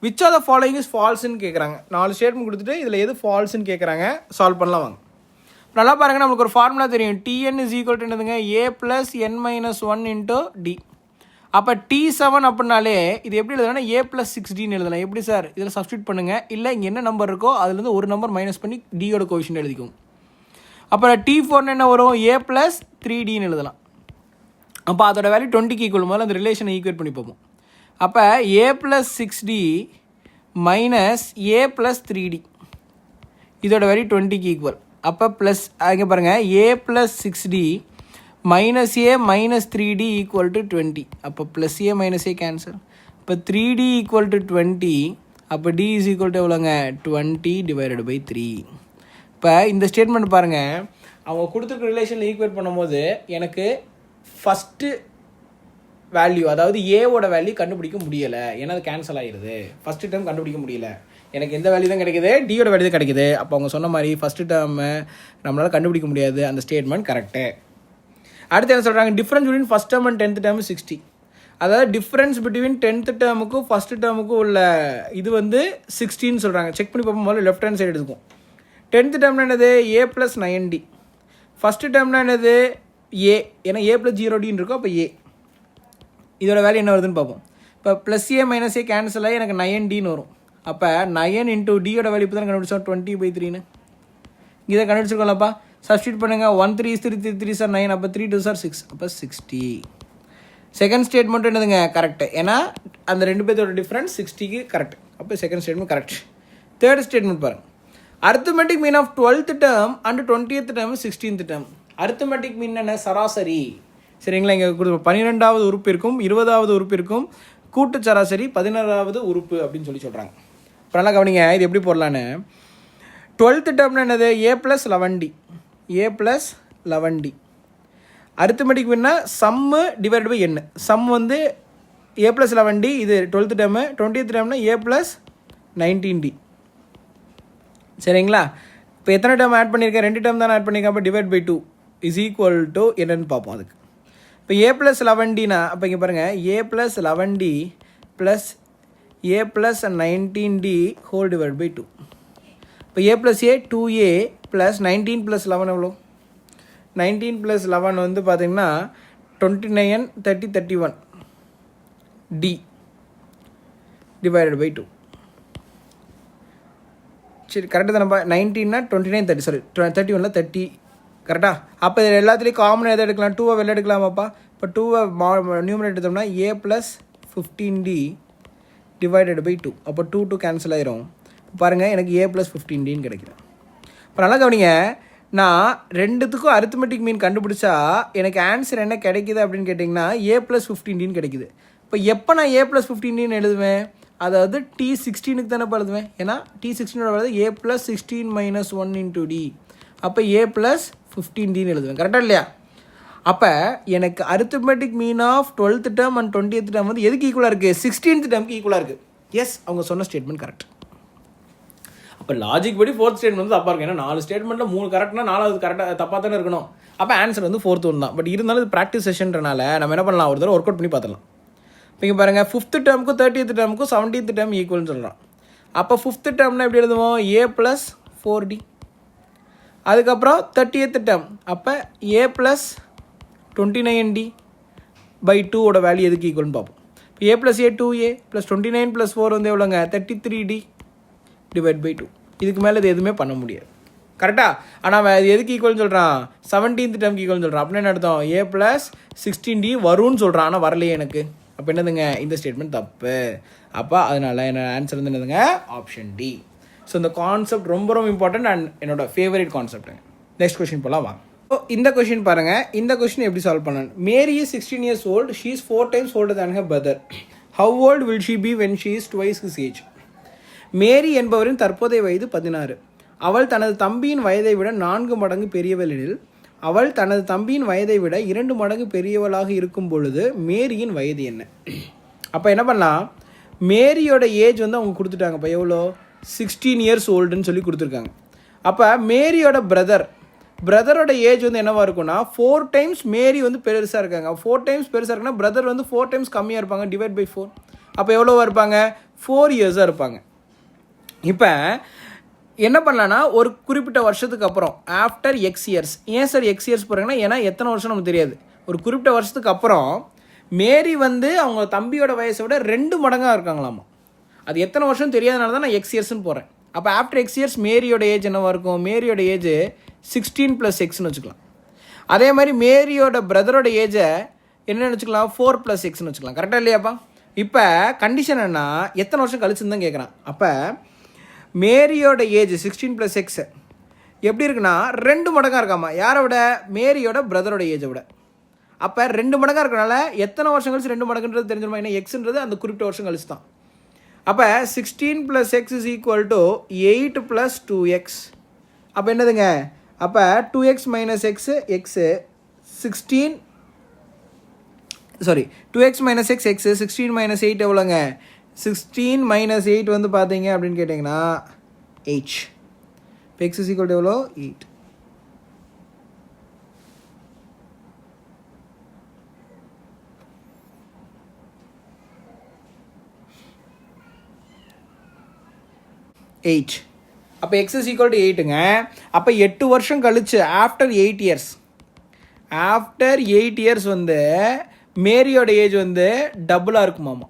Which are the following is ஃபால்ஸ்ன்னு கேட்குறாங்க. 4 ஸ்டேட்மெண்ட் கொடுத்துட்டு இதில் எது ஃபால்ஸ்ன்னு கேட்குறாங்க. சால்வ் பண்ணலாம் வாங்க. நல்லா பாருங்கள், நம்மளுக்கு ஒரு ஃபார்முலா தெரியும். Tn இஸ் ஈக்குவல் டு என்னதுங்க a plus n minus 1 into D. அப்போ T7 அப்படின்னாலே இது எப்படி எழுதுனா a ப்ளஸ் 6dன்னு எழுதலாம். எப்படி சார் இதில் சப்ஸ்டியூட் பண்ணுங்கள், இல்லை இங்கே என்ன நம்பர் இருக்கோ அதுலேருந்து ஒரு நம்பர் மைனஸ் பண்ணி டியோட கோஎஃபிஷியன்ட் எழுதிக்கும். அப்போ T4 என்ன வரும் a ப்ளஸ் 3dன்னு எழுதலாம். அப்போ அதோட வேல்யூ 20க்கு ஈக்குவல். முதல்ல அந்த ரிலேஷனை ஈக்குவேட் பண்ணி பார்ப்போம். அப்போ a plus 6d minus a plus 3d இதோட வேல்யூ 20க்கு ஈக்குவல். அப்போ ப்ளஸ் இங்கே பாருங்கள் a plus 6d minus a minus 3d equal to 20. அப்போ plus a minus a cancel. இப்போ 3d ஈக்குவல் டு 20. அப்போ d இஸ் ஈக்குவல் டு எவ்வளோங்க 20 டிவைடட் பை 3. இப்போ இந்த ஸ்டேட்மெண்ட் பாருங்கள், அவங்க கொடுத்துருக்க ரிலேஷனில் ஈக்குவேட் பண்ணும்போது எனக்கு ஃபஸ்ட்டு வேல்யூ அதாவது ஏவோட வேல்யூ கண்டுபிடிக்க முடியலை. ஏன்னா அது கேன்சல் ஆகிடுது. ஃபஸ்ட்டு டேர்ம் கண்டுபிடிக்க முடியல. எனக்கு எந்த வேல்யூ தான் கிடைக்குது, டியோட வேல்யூ தான் கிடைக்குது. அப்போ அவங்க சொன்ன மாதிரி ஃபஸ்ட்டு டேர்மை நம்மளால் கண்டுபிடிக்க முடியாது. அந்த ஸ்டேட்மெண்ட் கரெக்டு. அடுத்து என்ன சொல்கிறாங்க, difference between first term and 10th term 60. அதாவது டிஃப்ரென்ஸ் பிட்வீன் 10th டேர்முக்கும் ஃபஸ்ட்டு டேர்முக்கும் உள்ள இது வந்து 16 சொல்கிறாங்க. செக் பண்ணி பார்ப்போம். முதல்ல லெஃப்ட் ஹேண்ட் சைடு எடுத்துக்கும். 10th டேர்ம்னா என்னது a ப்ளஸ் 9d. ஃபஸ்ட்டு டேர்ம்னா என்னது a, ஏன்னா a ப்ளஸ் 0dன்னு இருக்கும். அப்போ a இதோட வேல்யூ என்ன வருதுன்னு பார்ப்போம். இப்போ plus a minus a cancel ஆகி எனக்கு 9dன்னு வரும். அப்போ 9 இன்ட்டு டியோட வேல்யூ இப்போ தான் கண்டுபிடிச்சோம் 20/3ன்னு. இதை கண்டுபிடிச்சிருக்கோம்லப்பா. சப்ஸ்டியூட் பண்ணுங்கள். 1 3 is 3 3 3s are 9. அப்போ 3 2s are 6. அப்போ 60. செகண்ட் ஸ்டேட்மெண்ட் என்னதுங்க கரெக்டு. ஏன்னா அந்த ரெண்டு பேர்த்தோட டிஃப்ரென்ஸ் 60க்கு கரெக்ட். அப்போ second statement correct. Third statement பாருங்கள். Arithmetic mean of 12th term and 20th term 16th term. Arithmetic mean என்ன சராசரி. சரிங்களா. இங்கே 12வது உறுப்பு இருக்கும், 20வது உறுப்பு இருக்கும், கூட்டு சராசரி 16வது உறுப்பு அப்படின்னு சொல்கிறாங்க. இப்போ நல்லா கவனிங்க, இது எப்படி போடலான்னு. 12th டேர்ம்னா என்னது a plus 11d. a plus 11d. Arithmetic மீன்னா sum divide by n. Sum வந்து a ப்ளஸ் 11d. இது 12th term. 20th டேர்ம்னா a plus 19d. சரிங்களா. இப்போ எத்தனை டேர்ம் ஆட் பண்ணியிருக்கேன், 2 டேர்ம் தான் ஆட் பண்ணியிருக்கேன். அப்போ divide by 2 is equal to என்னன்னு பார்ப்போம். அதுக்கு இப்போ a ப்ளஸ் 11dனா அப்போ இங்கே பாருங்கள் a plus 11d plus a plus 19d whole divide by 2. இப்போ a plus a 2a plus 19 plus 11 எவ்வளோ 19 ப்ளஸ் 11 வந்து பார்த்திங்கன்னா 29 30 31 d டிவைடட் பை 2. சரி கரெக்டாக தானப்பா. 19னா 29 30 சாரி 31ல் 30 கரெக்டாக. அப்போ இதில் எல்லாத்துலேயும் காமன் எதை எடுக்கலாம், 2வை வெளில எடுக்கலாமாப்பா. இப்போ 2வை நியூமரேட்டர் எடுத்தோம்னா a plus 15d divided by 2. அப்போ 2 2 கேன்சல் ஆயிரும். பாருங்கள் எனக்கு a ப்ளஸ் 15dன்னு கிடைக்குது. இப்போ நல்லா கவனிங்க, நான் ரெண்டுத்துக்கும் அரித்மெட்டிக் மீன் கண்டுபிடிச்சா எனக்கு ஆன்சர் என்ன கிடைக்குது அப்படின்னு கேட்டிங்கன்னா a ப்ளஸ் 15dன்னு கிடைக்குது. இப்போ எப்போ நான் a ப்ளஸ் 15dன்னு எழுதுவேன், அதாவது T16க்கு தானே எழுதுவேன், ஏன்னா T16 வருது a + 16 - 1 × d, அப்போ a + 15dன்னு எழுதுவேன். கரெக்டாக இல்லையா? அப்போ எனக்கு arithmetic mean of 12th term and 20th term வந்து எதுக்கு ஈக்குவலாக இருக்குது? 16th டேர்முக்கு ஈக்குவலாக இருக்குது. எஸ், அவங்க சொன்ன ஸ்டேட்மெண்ட் கரெக்ட். அப்போ லாஜிக் படி 4th ஸ்டேட்மெண்ட் வந்து தப்பாக இருக்கும். ஏன்னா 4 ஸ்டேட்மெண்ட்டில் 3 கரெக்ட்னா 4வது கரெக்டாக தப்பாக தானே இருக்கணும். அப்போ ஆன்சர் வந்து 4th ஒன்று தான். பட் இருந்தாலும் இது ப்ராக்டிஸ் செஷன்றனால நம்ம என்ன பண்ணலாம், ஒரு தடவை ஒர்க் அவுட் பண்ணி பார்த்துலாம். இப்போ இங்கே பாருங்கள், 5th டேர்முக்கும் 30th டேர்முக்கும் 17th டேர்ம் ஈக்குவல்னு சொல்கிறான். அப்போ 5th டேர்ம்னா எப்படி எழுதுவோம்? a + 4d. அதுக்கப்புறம் 30th டேர்ம், அப்போ a + 29d / 2 வேல்யூ எதுக்கு ஈக்குவல்னு பார்ப்போம். இப்போ a + a 2a + 29 + 4 வந்து எவ்வளோங்க? 33d / 2. இதுக்கு மேலே இது எதுவுமே பண்ண முடியாது. கரெக்டாக? ஆனால் அவன் இது எதுக்கு ஈக்குவல்னு சொல்கிறான்? 17th டேர்முக்கு ஈக்குவல்னு சொல்கிறான். அப்படின்னு என்ன அர்த்தம்? a + 16d வரும்னு சொல்கிறான். ஆனால் வரலையே எனக்கு. அப்போ என்னதுங்க, இந்த ஸ்டேட்மெண்ட் தப்பு. அப்போ அதனால் என்னோட ஆன்சர் வந்து என்னதுங்க, ஆப்ஷன் டி. ஸோ இந்த கான்செப்ட் ரொம்ப ரொம்ப இம்பார்ட்டன்ட் அண்ட் என்னோட ஃபேவரட் கான்செப்ட்டுங்க. நெக்ஸ்ட் கொஸ்டின் போகலாம் வாங்க. ஸோ இந்த கொஸ்டின் பாருங்கள். இந்த கொஸ்டின் எப்படி சால்வ் பண்ணணும்? Mary is 16 years old. She is 4 times older than her brother. How old will she be when she is twice his age? மேரி என்பவரின் தற்போதைய வயது 16. அவள் தனது தம்பியின் வயதை விட 4 மடங்கு பெரியவள் எனில், அவள் தனது தம்பியின் வயதை விட 2 மடங்கு பெரியவளாக இருக்கும் பொழுது மேரியின் வயது என்ன? அப்போ என்ன பண்ணலாம், மேரியோட ஏஜ் வந்து அவங்க கொடுத்துட்டாங்க. இப்போ எவ்வளோ? 16 years oldன்னு சொல்லி கொடுத்துருக்காங்க. அப்போ மேரியோட பிரதரோட ஏஜ் வந்து என்னவாக இருக்கும்னா 4 times மேரி வந்து பெருசாக இருக்காங்க. 4 times பெருசாக இருக்குன்னா பிரதர் வந்து 4 times கம்மியாக இருப்பாங்க. /4. அப்போ எவ்வளோவா இருப்பாங்க? 4 years இருப்பாங்க. இப்போ என்ன பண்ணலான்னா, ஒரு குறிப்பிட்ட வருஷத்துக்கு அப்புறம் ஆஃப்டர் எக்ஸ் இயர்ஸ். ஏன் சார் எக்ஸ் இயர்ஸ் போகிறாங்கன்னா, ஏன்னா எத்தனை வருஷம் நமக்கு தெரியாது. ஒரு குறிப்பிட்ட வருஷத்துக்கு அப்புறம் மேரி வந்து அவங்க தம்பியோட வயசை விட 2 மடங்காக இருக்காங்களாமா. அது எத்தனை வருஷம் தெரியாதனால தான் நான் எக்ஸ் இயர்ஸ்னு போகிறேன். அப்போ ஆஃப்டர் எக்ஸ் இயர்ஸ் மேரியோட ஏஜ் என்னவாக இருக்கும்? மேரியோட ஏஜ் 16 + xன்னு வச்சுக்கலாம். அதே மாதிரி மேரியோட பிரதரோட ஏஜை என்னென்னு வச்சுக்கலாம்? 4 + xன்னு வச்சுக்கலாம். கரெக்டாக இல்லையாப்பா? இப்போ கண்டிஷன் என்ன, எத்தனை வருஷம் கழிச்சுன்னு தான் கேட்குறான். அப்போ மேரியோட ஏஜ் 16 + x எப்படி இருக்குன்னா 2 மடங்காக இருக்காமா. யாரை விட? மேரியோட பிரதரோட ஏஜை விட. அப்போ 2 மடங்காக இருக்கனால எத்தனை வருஷம் கழிச்சு 2 மடங்குன்றது தெரிஞ்சிருமா? ஏன்னா எக்ஸ்ன்றது அந்த குறிப்பிட்ட வருஷம் கழிச்சு தான். அப்போ 16 + x = 8 + 2x. அப்போ என்னதுங்க? அப்போ 2x - x, x 16, sorry 2x - x, x 16 - 8 எவ்வளோங்க? 16 - 8 வந்து பார்த்தீங்க அப்படின்னு கேட்டிங்கன்னா 8. இப்போ x = எவ்வளோ? 8. அப்போ x = 8ங்க. அப்போ 8 வருஷம் கழிச்சு ஆஃப்டர் 8 இயர்ஸ் வந்து மேரியோட ஏஜ் வந்து டபுளாக இருக்குமாமா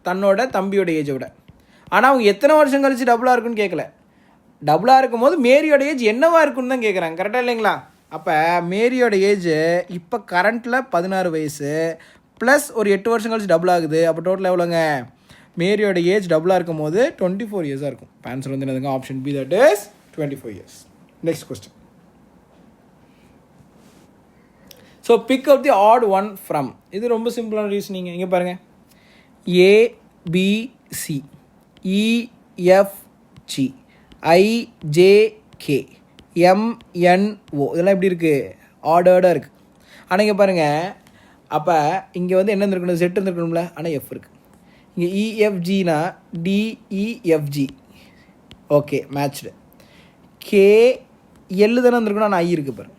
தன்னோட தம்பியோட ஏஜை விட. ஆனால் அவங்க எத்தனை வருஷம் கழிச்சு டபுளாக இருக்குன்னு கேட்கல. டபுளாக இருக்கும் போது மேரியோட ஏஜ் என்னவா இருக்குன்னு தான் கேட்குறாங்க. கரெக்டாக இல்லைங்களா? அப்போ மேரியோட ஏஜ் இப்போ கரண்ட்டில் 16 வயசு ப்ளஸ் ஒரு 8 வருஷம் கழிச்சு டபுள் ஆகுது. அப்போ டோட்டல் எவ்வளோங்க? மேரியோட ஏஜ் டபுளாக இருக்கும் போது 24 இயர்ஸாக இருக்கும். ஆன்சர் வந்து என்னதுங்க? Option B, that is 24 years. Next question. So pick up the odd one from. இது ரொம்ப சிம்பிளான ரீசனிங். இங்கே பாருங்கள், ABC, EFG, IJK, MNO இதெல்லாம் எப்படி இருக்குது? ஆர்டர்டாக இருக்குது. ஆனால் இங்கே பாருங்கள், அப்போ இங்கே வந்து என்ன இருக்கணும்? செட் இருந்துருக்கணும்ல. ஆனால் எஃப் இருக்குது. இங்கே EFGனா DEFG, ஓகே மேட்ச்டு. KL தானே இருந்திருக்கணும், ஆனால் I இருக்குது பாருங்க.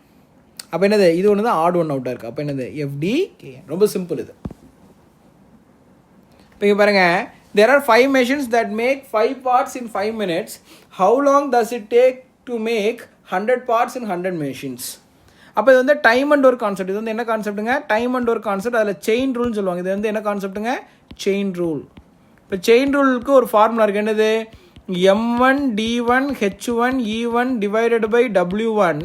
அப்போ என்னது? இது ஒன்று தான் ஆட் ஒன் அவுட்டாக இருக்குது. அப்போ என்னது? FDKN. ரொம்ப சிம்பிள் இது. இப்போ இங்கே பாருங்கள், there are 5 machines that make 5 parts in 5 minutes. How long does it take to make 100 parts in 100 machines? அப்போ இது வந்து டைம் அண்ட் ஒர்க் கான்செப்ட். இது வந்து என்ன கான்செப்ட்டுங்க? Time and work concept. அதில் செயின் ரூல்னு சொல்லுவாங்க. இது வந்து என்ன கான்செப்ட்டுங்க? Chain rule. இப்போ செயின் ரூலுக்கு ஒரு ஃபார்முலா இருக்குது. என்னது? M1 D1 H1 E1 / W1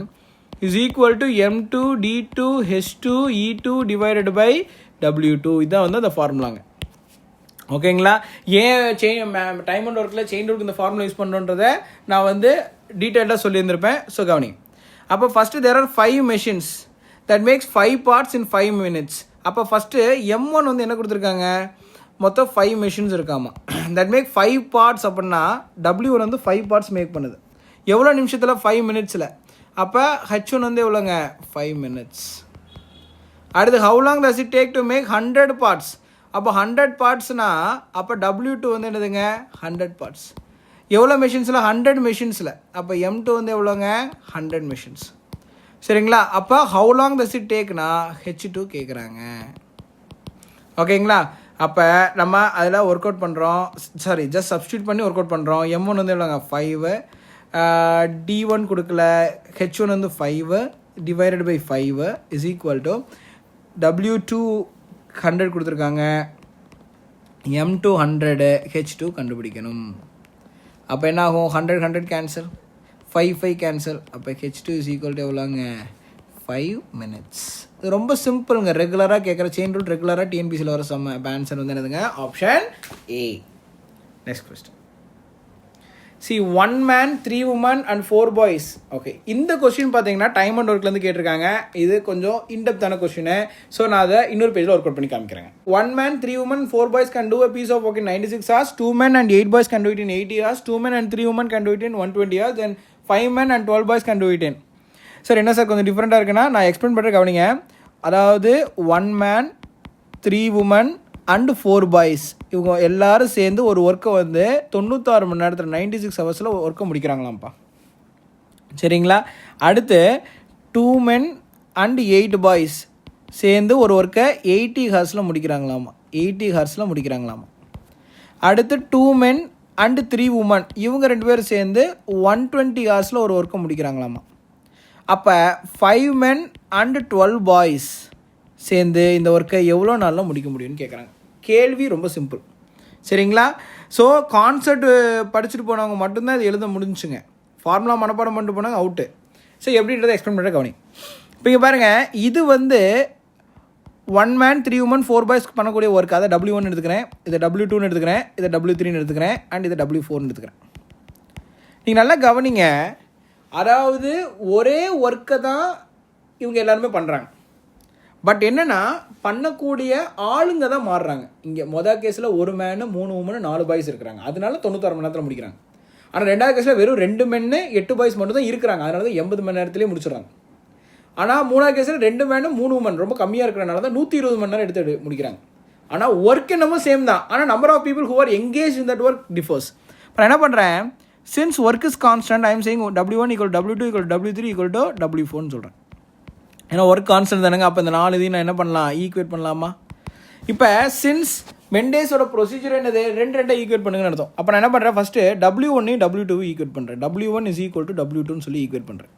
is equal to M2 D2 H2 E2 / W2. இதுதான் வந்து அந்த ஃபார்முலாங்க. ஓகேங்களா? ஏன் டைம் அண்ட் ஒர்க்கில் செயின் ரூலுக்கு இந்த ஃபார்முலா யூஸ் பண்ணுறதை நான் வந்து டீட்டெயிலாக சொல்லியிருந்திருப்பேன். ஸோ கவனி. அப்போ first there are 5 machines that makes 5 parts in 5 minutes. அப்போ ஃபஸ்ட்டு M1 வந்து என்ன கொடுத்துருக்காங்க? மொத்தம் 5 மெஷின்ஸ் இருக்காமா. That make 5 parts. அப்படின்னா W1 வந்து 5 பார்ட்ஸ் மேக் பண்ணுது. எவ்வளோ நிமிஷத்தில்? 5 மினிட்ஸில். அப்போ H1 வந்து எவ்வளோங்க? 5 மினிட்ஸ். அடுத்து how long does it take to make 100 parts? அப்போ 100 பார்ட்ஸ்னா அப்போ W2 வந்து என்னதுங்க? 100 பார்ட்ஸ். எவ்வளோ மெஷின்ஸில்? 100 மெஷின்ஸில். அப்போ M2 வந்து எவ்வளோங்க? 100 மெஷின்ஸ். சரிங்களா? அப்போ how long does it takeனா H2 கேட்குறாங்க. ஓகேங்களா? அப்போ நம்ம அதில் ஒர்க் அவுட் பண்ணுறோம். சாரி, ஜஸ்ட் சப்ஸ்டியூட் பண்ணி ஒர்க் அவுட் பண்ணுறோம். M1 வந்து எவ்வளோங்க? 5. D1 கொடுக்கல. H1 வந்து 5 divided by 5 is equal to W2 100 கொடுத்துருக்காங்க. M2 100, H2 கண்டுபிடிக்கணும். அப்போ என்ன ஆகும்? 100 100 கேன்சல், 5 கேன்சல். அப்போ H2 இஸ் ஈக்குவல் டு எவ்வளோங்க? 5 மினிட்ஸ். இது ரொம்ப சிம்பிளுங்க. ரெகுலராக கேட்குற செயின் ரூல், ரெகுலராக டிஎன்பிசியில் வர சம்ம. ஆன்சர் வந்து என்னதுங்க? Option A. Next question. See, 1 man, 3 women and 4 boys. Okay, இந்த கொஸ்டின் பார்த்தீங்கன்னா டைம் அண்ட் ஒர்க்லேருந்து கேட்டிருக்காங்க. இது கொஞ்சம் இன்டெப்த்தான கொஸ்டின். ஸோ நான் அதை இன்னொரு பேஜில் ஒர்க் அவுட் பண்ணி காமிக்கிறேன். 1 man, 3 women, 4 boys can do a piece of work in 96 hours. 2 men and 8 boys can do it in 80 hours. 2 men and 3 women can do it in 120 hours. Then 5 men and 12 boys can do it in. Sir என்ன சார் கொஞ்சம் டிஃப்ரெண்ட்டாக இருக்குன்னா, நான் எக்ஸ்பிளைன் பண்ணுற கவனிங்க. அதாவது 1 man, 3 women அண்டு 4 பாய்ஸ், இவங்க எல்லோரும் சேர்ந்து ஒரு ஒர்க்கை வந்து 96 மணி நேரத்தில் 96 ஹவர்ஸில் ஒர்க்கை முடிக்கிறாங்களாம்ப்பா. சரிங்களா? அடுத்து 2 men அண்டு 8 பாய்ஸ் சேர்ந்து ஒரு ஒர்க்கை 80 ஹவர்ஸில் முடிக்கிறாங்களாமா. 80 ஹவர்ஸில் முடிக்கிறாங்களாமா. அடுத்து 2 men அண்டு 3 women, இவங்க 2 பேரும் சேர்ந்து 120 ஹவர்ஸில் ஒரு ஒர்க்கை முடிக்கிறாங்களாமா. அப்போ 5 men அண்டு 12 பாய்ஸ் சேர்ந்து இந்த ஒர்க்கை எவ்வளோ நாளில் முடிக்க முடியும்னு கேட்குறாங்க. கேள்வி ரொம்ப சிம்பிள். சரிங்களா? ஸோ கான்செப்ட் படிச்சுட்டு போனவங்க மட்டும்தான் இது எழுத முடிஞ்சுங்க. ஃபார்முலா மனப்பாடம் பண்ணிட்டு போனாங்க அவுட்டு. ஸோ எப்படின்றத எக்ஸ்பிளைன் பண்ணுற கவனி. இப்போ இங்கே பாருங்கள், இது வந்து 1 man, 3 women, 4 boys பண்ணக்கூடிய ஒர்க். அதை W1 எடுத்துக்கிறேன், இதை W2 எடுத்துக்கிறேன், இதை W3 எடுத்துக்கிறேன், அண்ட் இதை W4 எடுத்துக்கிறேன். நீங்கள் நல்லா கவனிங்க. அதாவது ஒரே ஒர்க்கை தான் இவங்க எல்லாருமே பண்ணுறாங்க. பட் என்னென்னா பண்ணக்கூடிய ஆளுங்க தான் மாறுறாங்க. இங்கே மொதல் கேஸில் 1 man, 3 women, 4 பாய்ஸ் இருக்கிறாங்க. அதனால 96 மணி நேரத்தில் முடிக்கிறாங்க. ஆனால் 2வது கேஸில் வெறும் 2 men, 8 பாய்ஸ் மட்டும் தான் இருக்கிறாங்க. அதனால தான் 80 மணி நேரத்துலேயே முடிச்சிடுறாங்க. ஆனால் 3வது கேஸில் 2 man, 3 women ரொம்ப கம்மியாக இருக்கிறனால தான் 120 மணி நேரம் எடுத்து முடிக்கிறாங்க. ஆனால் ஒர்க் என்னமோ சேம் தான். ஆனால் number of people who are engage in that work differs. இப்போ நான் என்ன பண்ணுறேன், since work is constant, I am saying W1 = W2 = W3 = W4 சொல்கிறேன். ஏன்னா ஒர்க் கான்ஸ்டன்ட் தானுங்க. அப்போ இந்த 4 இதையும் நான் என்ன பண்ணலாம்? ஈக்குவேட் பண்ணலாமா? இப்போ சின்ஸ் மெண்டேஸோட ப்ரொசீஜர் என்னது? 2 ஈக்குவேட் பண்ணுங்கன்னு அர்த்தம். அப்போ நான் என்ன பண்ணுறேன், ஃபஸ்ட்டு W1 W2 ஈக்குவேட் பண்ணுறேன். W1 = W2 சொல்லி ஈக்குவேட் பண்ணுறேன்.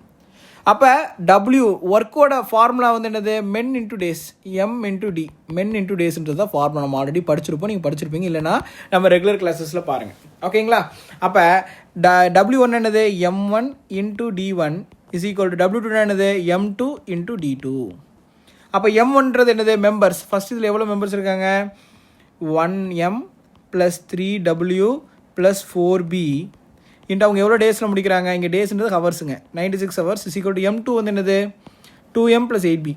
அப்போ W ஒர்க்கோட ஃபார்முலா வந்து என்னது? men into days, M into D. men into daysன்றது தான் ஃபார்முலா. நம்ம ஆல்ரெடி படிச்சிருப்போம், நீங்கள் படிச்சிருப்பீங்க. இல்லைனா நம்ம ரெகுலர் கிளாஸஸில் பாருங்கள். ஓகேங்களா? அப்போ W1 என்னது? M1 into D1 is equal to W2 என்னது? M2 into D2. அப்போ M1ன்றது என்னது? மெம்பர்ஸ். ஃபஸ்ட் இதில் எவ்வளோ மெம்பர்ஸ் இருக்காங்க? 1M + 3W + 4B இன்ட்டு அவங்க எவ்வளோ டேஸில் முடிக்கிறாங்க? இங்கே டேஸ்ன்றது ஹவர்ஸுங்க. 96 hours is equal to M2 வந்து என்னது? 2M + 8B.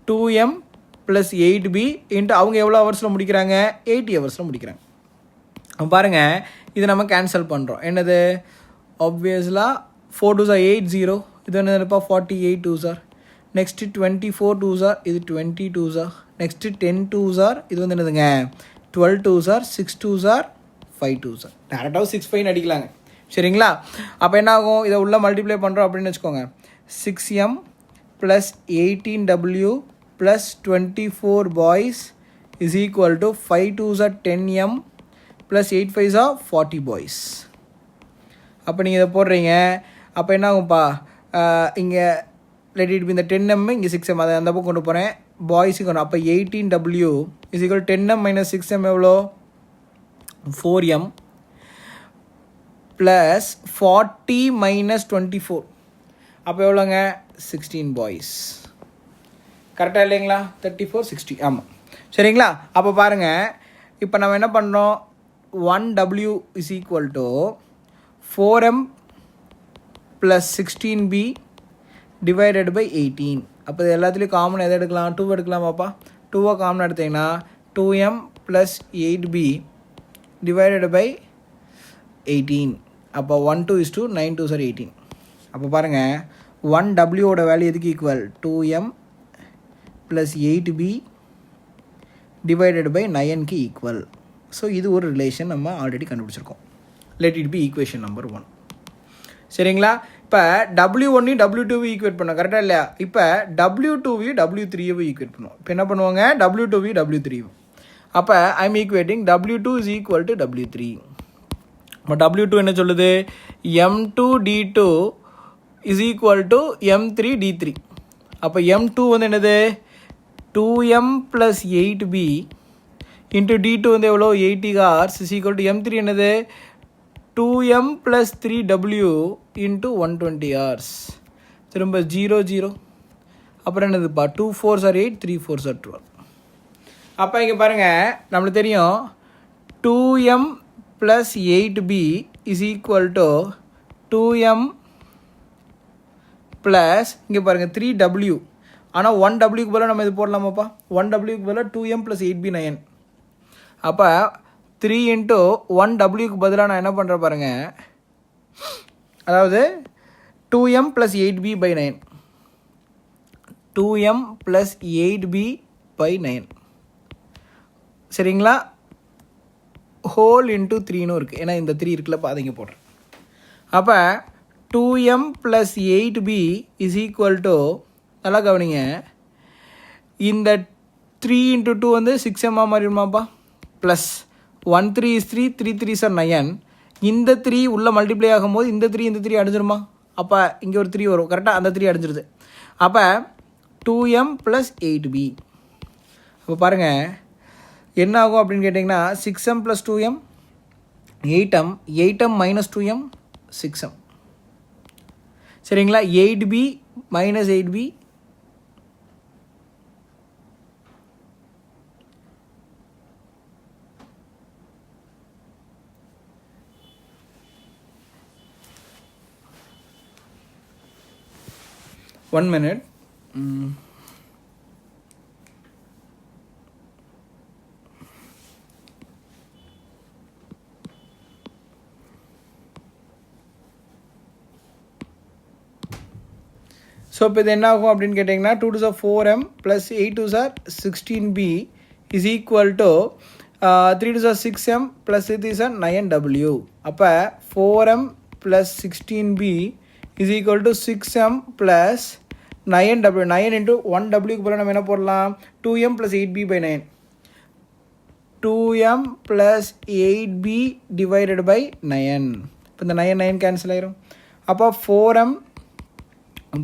2M + 8B into அவங்க எவ்வளோ ஹவர்ஸில் முடிக்கிறாங்க? 80 ஹவர்ஸில் முடிக்கிறாங்க. பாருங்கள், இது நம்ம கேன்சல் பண்ணுறோம். என்னது? ஆப்வியஸ்லாக 4 2s are 8 0. இது என்ன இருப்பா? 48 2s are. Next 24 2s are. இது 20 2s are. Next 10 2s are. இது வந்து என்னதுங்க? 12 2s are. 6 2s are. 5 2s are. டேரெக்டாக 6 5 அடிக்கலாங்க. சரிங்களா? அப்போ என்ன ஆகும்? இதை உள்ள மல்டிப்ளை பண்ணுறோம் அப்படின்னு வச்சுக்கோங்க. 6M + 18W + 24 boys is equal to 5 2s are 10M + 8 5s are 40 boys. அப்போ நீங்கள் இதை போடுறீங்க. அப்போ என்ன ஆகும்ப்பா? இங்கே லெட் இட் பி இந்த 10M, இங்கே 6M, அதை அந்த பக்கம் கொண்டு போகிறேன். பாய்ஸுக்கு ஒன்று. அப்போ 18W is equal to 10M - 6M எவ்வளோ? 4M + 40 - 24. அப்போ எவ்வளோங்க? 16 பாய்ஸ். கரெக்டாக இல்லைங்களா? 34 60. ஆமாம். சரிங்களா? அப்போ பாருங்கள், இப்போ நம்ம என்ன பண்ணுறோம்? 1W is equal to 4M + 16B divided by 18. அப்போ இது எல்லாத்துலேயும் காமன் எதை எடுக்கலாம்? 2 எடுக்கலாமாப்பா? 2 காமன் எடுத்தீங்கன்னா 2M plus 8b divided by 18. அப்போ 1 2 is to 9 2 are 18. அப்போ பாருங்கள் 1w ஓட வேல்யூ எதுக்கு equal 2m plus 8b divided by 9க்கு ஈக்குவல். ஸோ இது ஒரு ரிலேஷன் நம்ம ஆல்ரெடி கண்டுபிடிச்சிருக்கோம். Let it be equation number 1. சரிங்களா? இப்போ W1 W2 ஈக்குவேட் பண்ணோம், கரெக்டாக இல்லையா? இப்போ W2 W3 ஈக்குவேட் பண்ணுவோம். இப்போ என்ன பண்ணுவாங்க? W2 W3. அப்போ I'm equating W2 is equal to W3. இப்போ W2 என்ன சொல்லுது? M2 D2 is equal to M3 D3. அப்போ M2 வந்து என்னது? 2M plus 8B into D2 வந்து எவ்வளோ? 80 hours is equal to M3 என்னது? 2M plus 3W into 120 hours. திரும்ப 0 0. அப்புறம் என்னதுப்பா? 2 4s are 8, 3 4s are 12. அப்போ இங்கே பாருங்கள், நம்மளுக்கு தெரியும் 2M plus 8B is equal to 2M plus இங்கே பாருங்கள் 3W. ஆனால் 1Wக்கு பதிலாக நம்ம இது போடலாமாப்பா? 1Wக்கு பதிலாக 2M plus 8B 9. அப்போ 3 into 1Wக்கு பதிலாக நான் என்ன பண்ணுறேன் பாருங்கள், அதாவது 2M plus 8B by 9. 2M plus 8B by 9. சரிங்களா? ஹோல் இன்ட்டு 3ன்னு இருக்குது, ஏன்னா இந்த 3 இருக்குல்ல, பாதைங்க போடுறேன். அப்போ 2M plus 8B is equal to, நல்லா கவனிங்க, இந்த 3 into 2 வந்து 6M மாறிடுமாப்பா, ப்ளஸ் 1 3 is 3, 3 3 is 9. இந்த 3 உள்ள மல்டிப்ளை ஆகும்போது இந்த 3 இந்த 3 அடிஞ்சிருமா? அப்போ இங்கே ஒரு 3 வரும், கரெக்டாக அந்த 3 அடிஞ்சிருது. அப்போ 2M plus 8B. அப்போ பாருங்கள் என்ன ஆகும் அப்படின்னு கேட்டிங்கன்னா 6M plus 2M 8M, 8M minus 2M 6M. சரிங்களா? 8B minus 8B 1 minute. So இப்போ இது என்ன ஆகும் அப்படின்னு கேட்டிங்கன்னா 2 2s are 4M plus 8 2s are 16B is equal to 3 2s are 6M plus 3 3s are 9W. அப்போ 4M plus 16B is equal to 6M plus 9W. 9 into 1Wக்கு போல நம்ம என்ன போடலாம்? 2M plus 8B by 9. 2M plus 8B divided by 9. இப்போ இந்த 9 9 கேன்சல் ஆயிரும். அப்போ 4M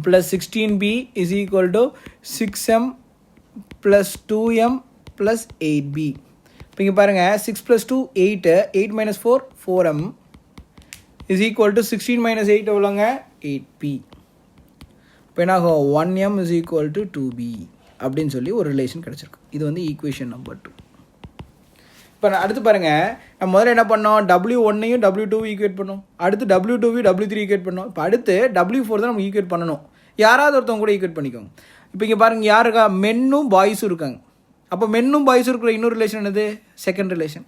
plus 16B is equal to 6M plus 2M plus 8B. இப்போ இங்கே பாருங்கள் 6 plus 2 8, 8 minus 4 4M is equal to 16 minus 8 எவ்வளோங்க? 8B. இப்போ என்ன ஆகும்? 1M is equal to 2B அப்படின்னு சொல்லி ஒரு ரிலேஷன் கிடச்சிருக்கு. இது வந்து ஈக்குவேஷன் நம்பர் 2. இப்போ அடுத்து பாருங்கள், நம்ம முதல்ல என்ன பண்ணோம்? W1ஐயும் W2 ஈக்குவேட் பண்ணோம், அடுத்து W2 W3 ஈக்குவேட் பண்ணோம். இப்போ அடுத்து W4 தான் நம்ம ஈக்குவேட் பண்ணணும். யாராவது ஒருத்தவங்க கூட ஈக்குவேட் பண்ணிக்கோங்க. இப்போ இங்கே பாருங்கள், யார் இருக்கா? மென்னும் பாய்ஸும் இருக்காங்க. அப்போ மென்னும் பாய்ஸும் இருக்கிற இன்னொரு ரிலேஷன் என்னது? Second relation.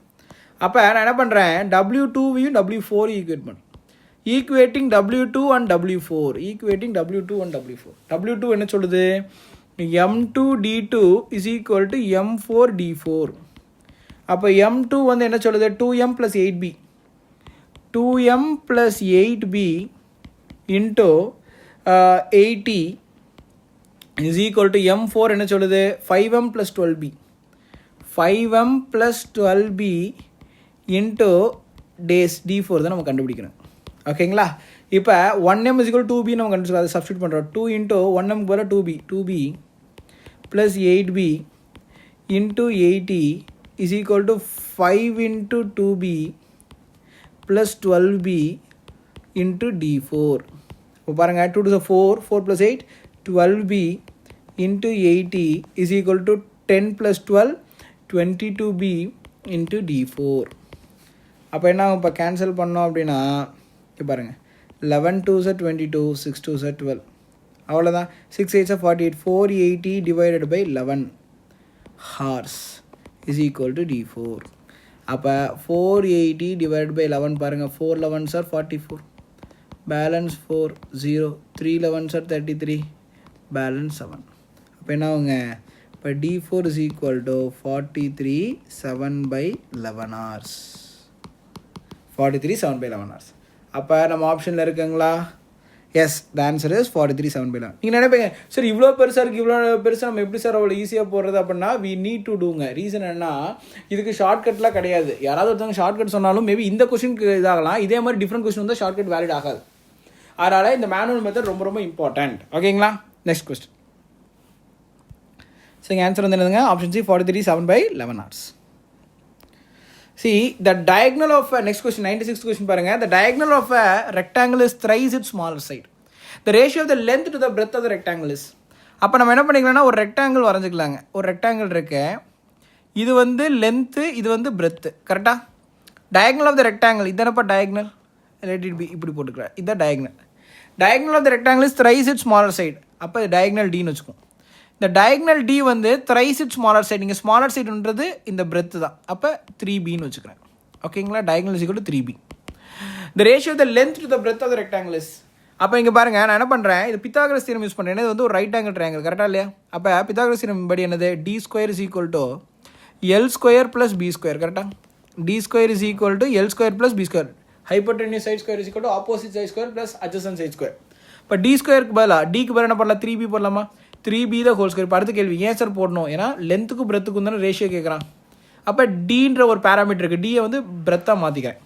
அப்போ நான் என்ன பண்ணுறேன்? W2ஐயும் W4 ஈக்குவேட் பண்ணுறேன். Equating W2 and W4. Equating W2 and W4. W2 என்ன சொல்லுது? M2 D2 is equal to M4 D4. அப்போ M2 வந்து என்ன சொல்லுது? 2M plus 8B. 2M plus 8B into 80 is equal to M4 என்ன சொல்லுது? 5M plus 12B. 5M plus 12B into days D4 தான் நம்ம கண்டுபிடிக்கணும். ஓகேங்களா? இப்போ 1M is equal to 2B நம்ம கண்டுபிடிச்சோம், அதை சப்ஸ்டியூட் பண்ணுறோம். 2 into 1M போல 2B plus 8B into 80 is equal to 5 into 2B plus 12B into D4. இப்போ பாருங்கள், 2 to 4, 4 plus 8, 12B into 80 is equal to 10 plus 12, 22B into D4. அப்போ என்ன இப்போ கேன்சல் பண்ணோம் அப்படின்னா இப்போ பாருங்கள், 11 2s are 22, 6 2s are 12. அவ்வளோதான். 6 8s are 48. 480 divided by 11 hours is equal to D4. அப்போ 480 divided by 11 பாருங்கள், 4 11s are 44, balance 4, 0, 3 11s are 33, balance 7. அப்போ என்ன ஆகுங்க, இப்போ D4 is equal to 43 7 by 11 hours. 43 7 by 11 hours. அப்போ நம்ம ஆப்ஷனில் இருக்குங்களா? Yes, the answer is 43 7 by 11. நீங்கள் நினைப்பீங்க சார் இவ்வளோ பெருசாக இருக்குது, இவ்வளோ பெருசாக நம்ம எப்படி சார் அவ்வளோ ஈஸியாக போடுறது அப்படின்னா, வி நீட் டு டூங்க. ரீசன் என்ன, இதுக்கு ஷார்ட்கட்லாம் கிடையாது. யாராவது ஒருத்தவங்க ஷார்ட்கட் சொன்னாலும் மேபி இந்த கொஸ்டினுக்கு இதாகலாம், இதே மாதிரி டிஃப்ரெண்ட் கொஸ்டின் வந்து ஷார்ட்கட் வேலிட் ஆகாது. அதனால் இந்த மேனுவல் மெத்தட் ரொம்ப ரொம்ப இம்பார்ட்டன்ட். ஓகேங்களா? Next question. ஸோ இங்கே ஆன்சர் வந்து என்னதுங்க, option C 43 7 by 11 hours. See, the diagonal of a, next question, 96th question பாருங்க. The diagonal of a rectangle is thrice its smaller side. The ratio of the length to the breadth of the rectangle is. அப்போ நம்ம என்ன பண்ணிக்கலாம்னா ஒரு ரெக்டாங்கிள் வரைஞ்சிக்கலாங்க. ஒரு ரெக்டாங்கிள் இருக்கு, இது வந்து லென்த்து, இது வந்து பிரெத்து. கரெக்டாக? diagonal of the rectangle இதானப்பா diagonal, let it be, இப்படி போட்டுக்கலாம். இதுதான் diagonal. diagonal of the rectangle is thrice its smaller side. அப்போ இது diagonal Dன்னு வச்சுக்கோம். இந்த diagonal D வந்து thrice its smaller side. நீங்கள் smaller sideன்றது இந்த breadth தான். அப்போ 3Bன்னு வச்சுக்கிறேன். ஓகேங்களா? diagonal is equal to 3B. The ratio of the length to the breadth of the rectangle is. அப்போ இங்கே பாருங்கள், நான் என்ன பண்ணுறேன், இது பித்தாகரஸ் தியரம் யூஸ் பண்ணுறேன். இது வந்து ஒரு ரைட் ஆங்கிள் ட்ரையாங்கிள். கரெக்டாக இல்லையா? அப்போ பித்தாகரஸ் தியரம் படி என்னது, D square is equal to L square plus B square. கரெக்டாக? D square is equal to L square plus B square. Hypotenuse side square is equal to opposite side square plus adjacent side square. இப்போ D ஸ்கொயருக்கு பதிலாக Dக்கு பதிலாக என்ன பண்ணலாம், 3B போடலாமா? 3B தான் ஹோல் ஸ்கொயர். இப்போ அடுத்த கேள்வி, ஏன் சார் போடணும், ஏன்னா லென்த்துக்கும் பிரெத்துக்கும் தானே ரேஷியோ கேட்குறான். அப்போ Dன்ற ஒரு பேராமீட்டர் இருக்குது, Dயை வந்து பிரெத்தாக மாற்றிக்கிறேன்.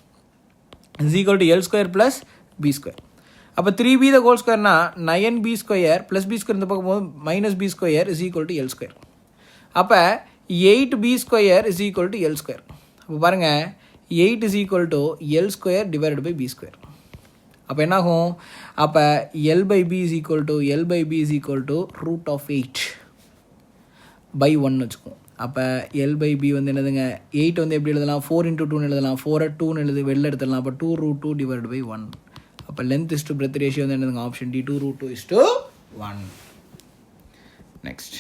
Is equal to L square plus B square. அப்போ 3B த ஹோல் ஸ்கொயர்னா 9B square plus B square இந்த பக்கம் போது -B square is equal to L square. அப்போ 8B square is equal to L square. அப்போ பாருங்கள், 8 is equal to L square divided by B square. அப்போ என்னாகும், அப்போ L by B is equal to root of 8 by 1 வச்சுக்குவோம். அப்போ L by B வந்து என்னதுங்க, 8 வந்து எப்படி எழுதலாம், 4 into 2 எழுதலாம், 4 2 எழுது வெளில எடுத்துடலாம். அப்போ 2 root 2 divided by 1. அப்போ length is to breadth ratio வந்து என்னதுங்க, option D 2 root 2 is to 1. Next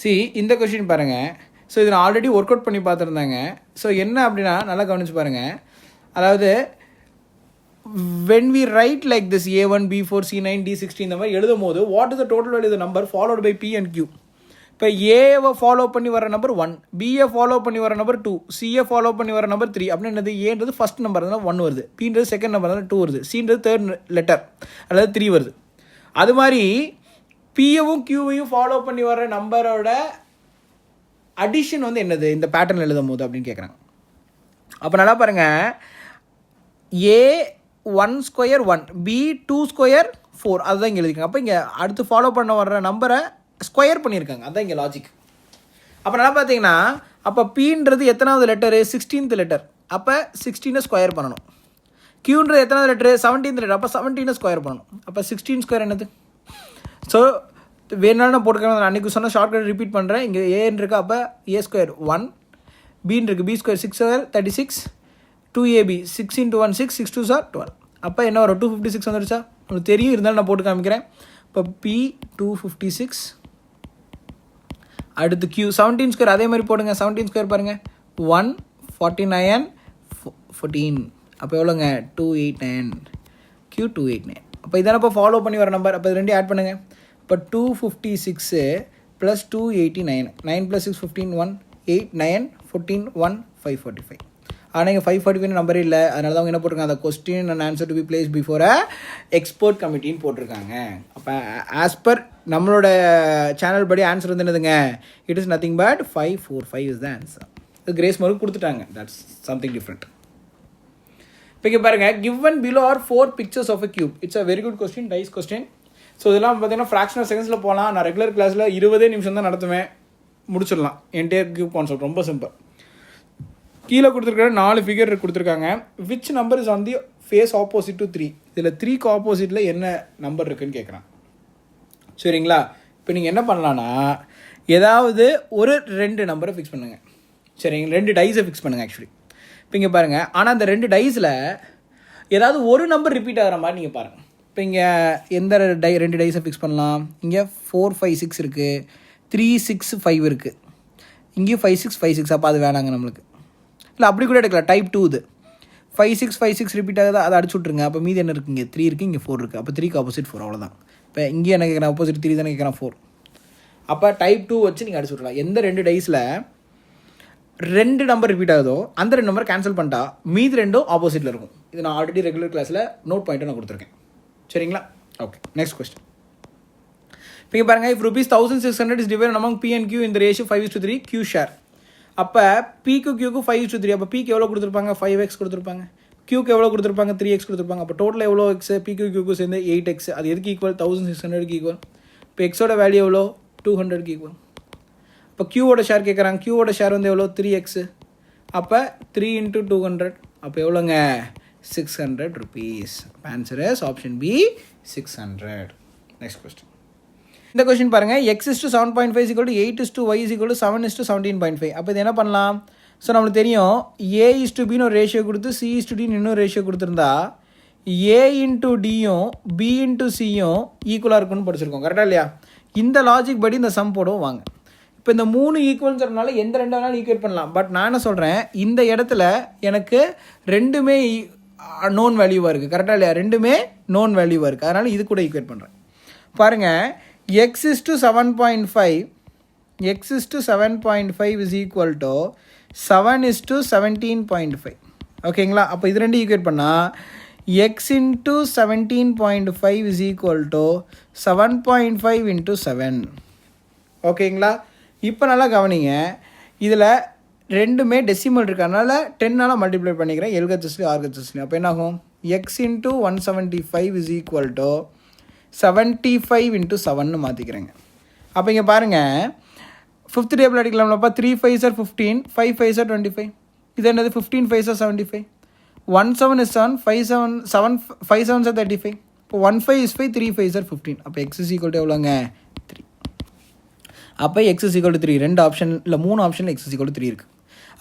C இந்த கொஸ்டின் பாருங்கள். ஸோ இதை நான் ஆல்ரெடி ஒர்க் அவுட் பண்ணி பார்த்துருந்தாங்க. ஸோ என்ன அப்படின்னா நல்லா கவனிச்சு பாருங்கள். அதாவது when we write like this A1 B4 C9 D16 இந்த மாதிரி எழுதும் போது what is the total value of the number followed by P and Q. இப்போ ஏவை ஃபாலோ பண்ணி வர நம்பர் 1, பியை ஃபாலோ பண்ணி வர நம்பர் 2, சியை ஃபாலோ பண்ணி வர நம்பர் 3. அப்படின்னு என்னது, ஏன்றது ஃபஸ்ட் நம்பர் இருந்தால் 1 வருது, பின்றது செகண்ட் நம்பர் இருந்தால் 2 வருது, சின்றது தேர்ட் லெட்டர் அதாவது 3 வருது. அது மாதிரி பியவும் கியூவையும் ஃபாலோ பண்ணி வர நம்பரோட அடிஷன் வந்து என்னது இந்த பேட்டர்ன் எழுதும் போது அப்படின்னு கேட்குறாங்க. அப்போ நல்லா பாருங்கள், ஏ 1 ஸ்கொயர் 1, பி 2 ஸ்கொயர் 4, அதுதான் இங்கே எழுதிருக்காங்க. அப்போ இங்கே அடுத்து ஃபாலோ பண்ண வர்ற நம்பரை ஸ்கொயர் பண்ணியிருக்காங்க, அதுதான் இங்கே லாஜிக். அப்போ நல்லா பார்த்தீங்கன்னா, அப்போ பின்றது எத்தனாவது லெட்டரு, 16th லெட்டர். அப்போ 16 ஸ்கொயர் பண்ணணும். கியூன்றது எத்தனாவது லெட்டரு, 17th லெட்டர். அப்போ 17 ஸ்கொயர் பண்ணணும். அப்போ 16 ஸ்கொயர் என்னது. ஸோ வேணாலும் நான் போட்டுக்கிறேன், நான் அன்றைக்கி சொன்ன ஷார்ட்கட் ரிப்பீட் பண்ணுறேன். இங்கே ஏன்னு இருக்கா, அப்போ ஏ ஸ்கொயர் 1, பின்னு இருக்குது, B square 6 square 36, 2AB 6 into 1 6, 6 2s are 12. அப்போ என்ன வரும், 256 வந்துடுச்சா, உங்களுக்கு தெரியும், இருந்தாலும் நான் போட்டு காமிக்கிறேன். இப்போ P 256, அடுத்து Q 17 ஸ்கொயர் அதே மாதிரி போடுங்க. 17 ஸ்கொயர் பாருங்கள், 1 49 14. அப்போ எவ்வளோங்க, 289, Q 289. அப்போ இதானப்போ ஃபாலோ பண்ணி வர நம்பர். அப்போ இது ரெண்டு ஆட் பண்ணுங்கள். இப்போ 256 ப்ளஸ் 289, 9 + 6 15, 1 8 9 14 1 545. ஆனால் இங்கே 545 நம்பரே இல்லை. அதனால தான் அவங்க என்ன போட்டிருக்காங்க, அந்த question and answer to be place before a expert கமிட்டின்னு போட்டிருக்காங்க. அப்போ ஆஸ் பர் நம்மளோட சேனல் படி ஆன்சர் வந்து என்னதுங்க, it is nothing but 545 is the answer. இது கிரேஸ் மார்க் கொடுத்துட்டாங்க, தட்ஸ் சம்திங் டிஃப்ரெண்ட். இப்போ இங்கே பாருங்கள், given below are 4 pictures of a cube. It's a very good question, dice question. So இதெல்லாம் பார்த்தீங்கன்னா ஃப்ராக்ஷனல் செகண்ட்ஸில் போகலாம். நான் ரெகுலர் கிளாஸில் 20 நிமிஷம் தான் நடத்துவேன், முடிச்சிடலாம். என்டையர் கியூப் கான்செப்ட் ரொம்ப சிம்பிள். கீழே கொடுத்துருக்கிற 4 ஃபிகர் கொடுத்துருக்காங்க. Which number is on the face opposite to 3. இதில் 3க்கு ஆப்போசிட்டில் என்ன நம்பர் இருக்குதுன்னு கேட்குறான். சரிங்களா? இப்போ நீங்கள் என்ன பண்ணலான்னா, ஏதாவது ஒரு 2 நம்பரை ஃபிக்ஸ் பண்ணுங்கள். சரிங்க, 2 டைஸை ஃபிக்ஸ் பண்ணுங்கள் ஆக்சுவலி. இப்போ இங்கே பாருங்கள், ஆனால் அந்த 2 டைஸில் ஏதாவது ஒரு நம்பர் ரிப்பீட் ஆகிற மாதிரி நீங்கள் பாருங்கள். இப்போ இங்கே எந்த 2 டைஸை ஃபிக்ஸ் பண்ணலாம். இங்கே 4 5 6 இருக்குது, 3 6 5 இருக்குது. இங்கேயும் 5 6 5 6. அப்போ அது வேணாங்க நம்மளுக்கு. இல்லை அப்படி கூட எடுக்கலாம். டைப் 2 இது 5 6 5 6 ரிப்பீட் ஆகுது, அதை அடிச்சு விட்ருங்க. அப்போ மீதி என்ன இருக்குது, இங்கே 3 இருக்குது, இங்கே 4 இருக்குது. அப்போ 3க்கு ஆப்போசிட் 4, அவ்வளோதான். இப்போ இங்கே என்ன கேட்குறேன், ஆப்போசிட் 3 தானே கேட்குறேன், 4. அப்போ டைப் 2 வச்சு நீங்கள் அடிச்சு விட்றலாம். எந்த 2 டைஸில் 2 நம்பர் ரிப்பீட் ஆகுதோ அந்த 2 நம்பர் கேன்சல் பண்ணிட்டா மீதி 2ம் ஆப்போசிட்டில் இருக்கும். இது நான் ஆல்ரெடி ரெகுலர் கிளாஸில் நோட் பாயிண்ட்டை நான் கொடுத்துருக்கேன். சரிங்களா? Okay, next question. இப்போ இங்கே பாருங்கள், if rupees 1600 is divide among P and Q in the ratio 5:3 Q share. அப்போ Pக்கு Qக்கு 5:3. அப்போ Pக்கு எவ்வளோ கொடுத்துருப்பாங்க, 5x கொடுத்துருப்பாங்க. Qக்கு எவ்வளோ கொடுத்துருப்பாங்க, 3x கொடுத்துருப்பாங்க. அப்போ டோட்டல் எவ்வளோ எக்ஸ், Pக்கு Qக்கு சேர்ந்து 8x. அது எதுக்கு ஈக்குவல், 1600க்கு ஈக்குவல். இப்போ எக்ஸோட வேல்யூ எவ்வளோ, 200க்கு ஈக்குவல். இப்போ Qவோட ஷேர் கேட்குறாங்க. Qவோட ஷேர் வந்து எவ்வளோ, 3x. அப்போ 3 × 200. அப்போ எவ்வளோங்க, 600 rupees. Answer is option B, 600. Next question. இந்த கொஸ்டின் பாருங்கள், x is to 7.5 equal to 8 is to y is equal to 7 is to 17.5. அப்போ இது என்ன பண்ணலாம், ஸோ நம்மளுக்கு தெரியும் a is to bன்னு ஒரு ரேஷியோ கொடுத்து c is to dன்னு இன்னொரு ரேஷியோ கொடுத்துருந்தா a into dயும் b into cயும் ஈக்குவலாக இருக்குன்னு படிச்சிருக்கோம். கரெக்டாக இல்லையா? இந்த லாஜிக் படி இந்த சம் போடுவோம் வாங்க. இப்போ இந்த 3 ஈக்குவல்ங்கிறதுனால எந்த 2 வேணாலும் ஈக்குவேட் பண்ணலாம். பட் நான் என்ன சொல்கிறேன், இந்த இடத்துல எனக்கு ரெண்டுமே நோன் வேல்யூவாக இருக்குது. கரெக்டாக இல்லையா? ரெண்டுமே நோன் வேல்யூவாக இருக்குது. அதனால் இது கூட ஈக்குவேட் பண்ணுறேன். பாருங்கள், x is to 7.5 is equal to 7 is to 17.5. ஓகேங்களா? அப்போ இது ரெண்டு ஈக்குவேட் பண்ணால் x into 17.5 is equal to 7.5 into 7. ஓகேங்களா? இப்போ நல்லா கவனிங்க, இதில் ரெண்டுமே டெசிமல் இருக்கனால 10ஆல் மல்டிப்ளை பண்ணிக்கிறேன், எல்ஹெச்எஸ்லையும் ஆர்ஹெச்எஸ்லையும். அப்போ என்னாகும், x into 175 is equal to 75 into 7ன்னு மாற்றிக்கிறேங்க. அப்போ இங்கே பாருங்கள், 5th table அடிக்கலாம்லப்பா. 3 5s are 15, 5 5s are 25. இது என்னது, 15 5s are 75. 1 7 is 7, 5 7s are 35. இப்போ 1 5 is 5, 3 5s are 15. அப்போ x is equal to எவ்வளோங்க, 3. அப்போ x is equal to 3. 2 option இல்லை 3 ஆப்ஷனில் x is equal to 3 இருக்குது.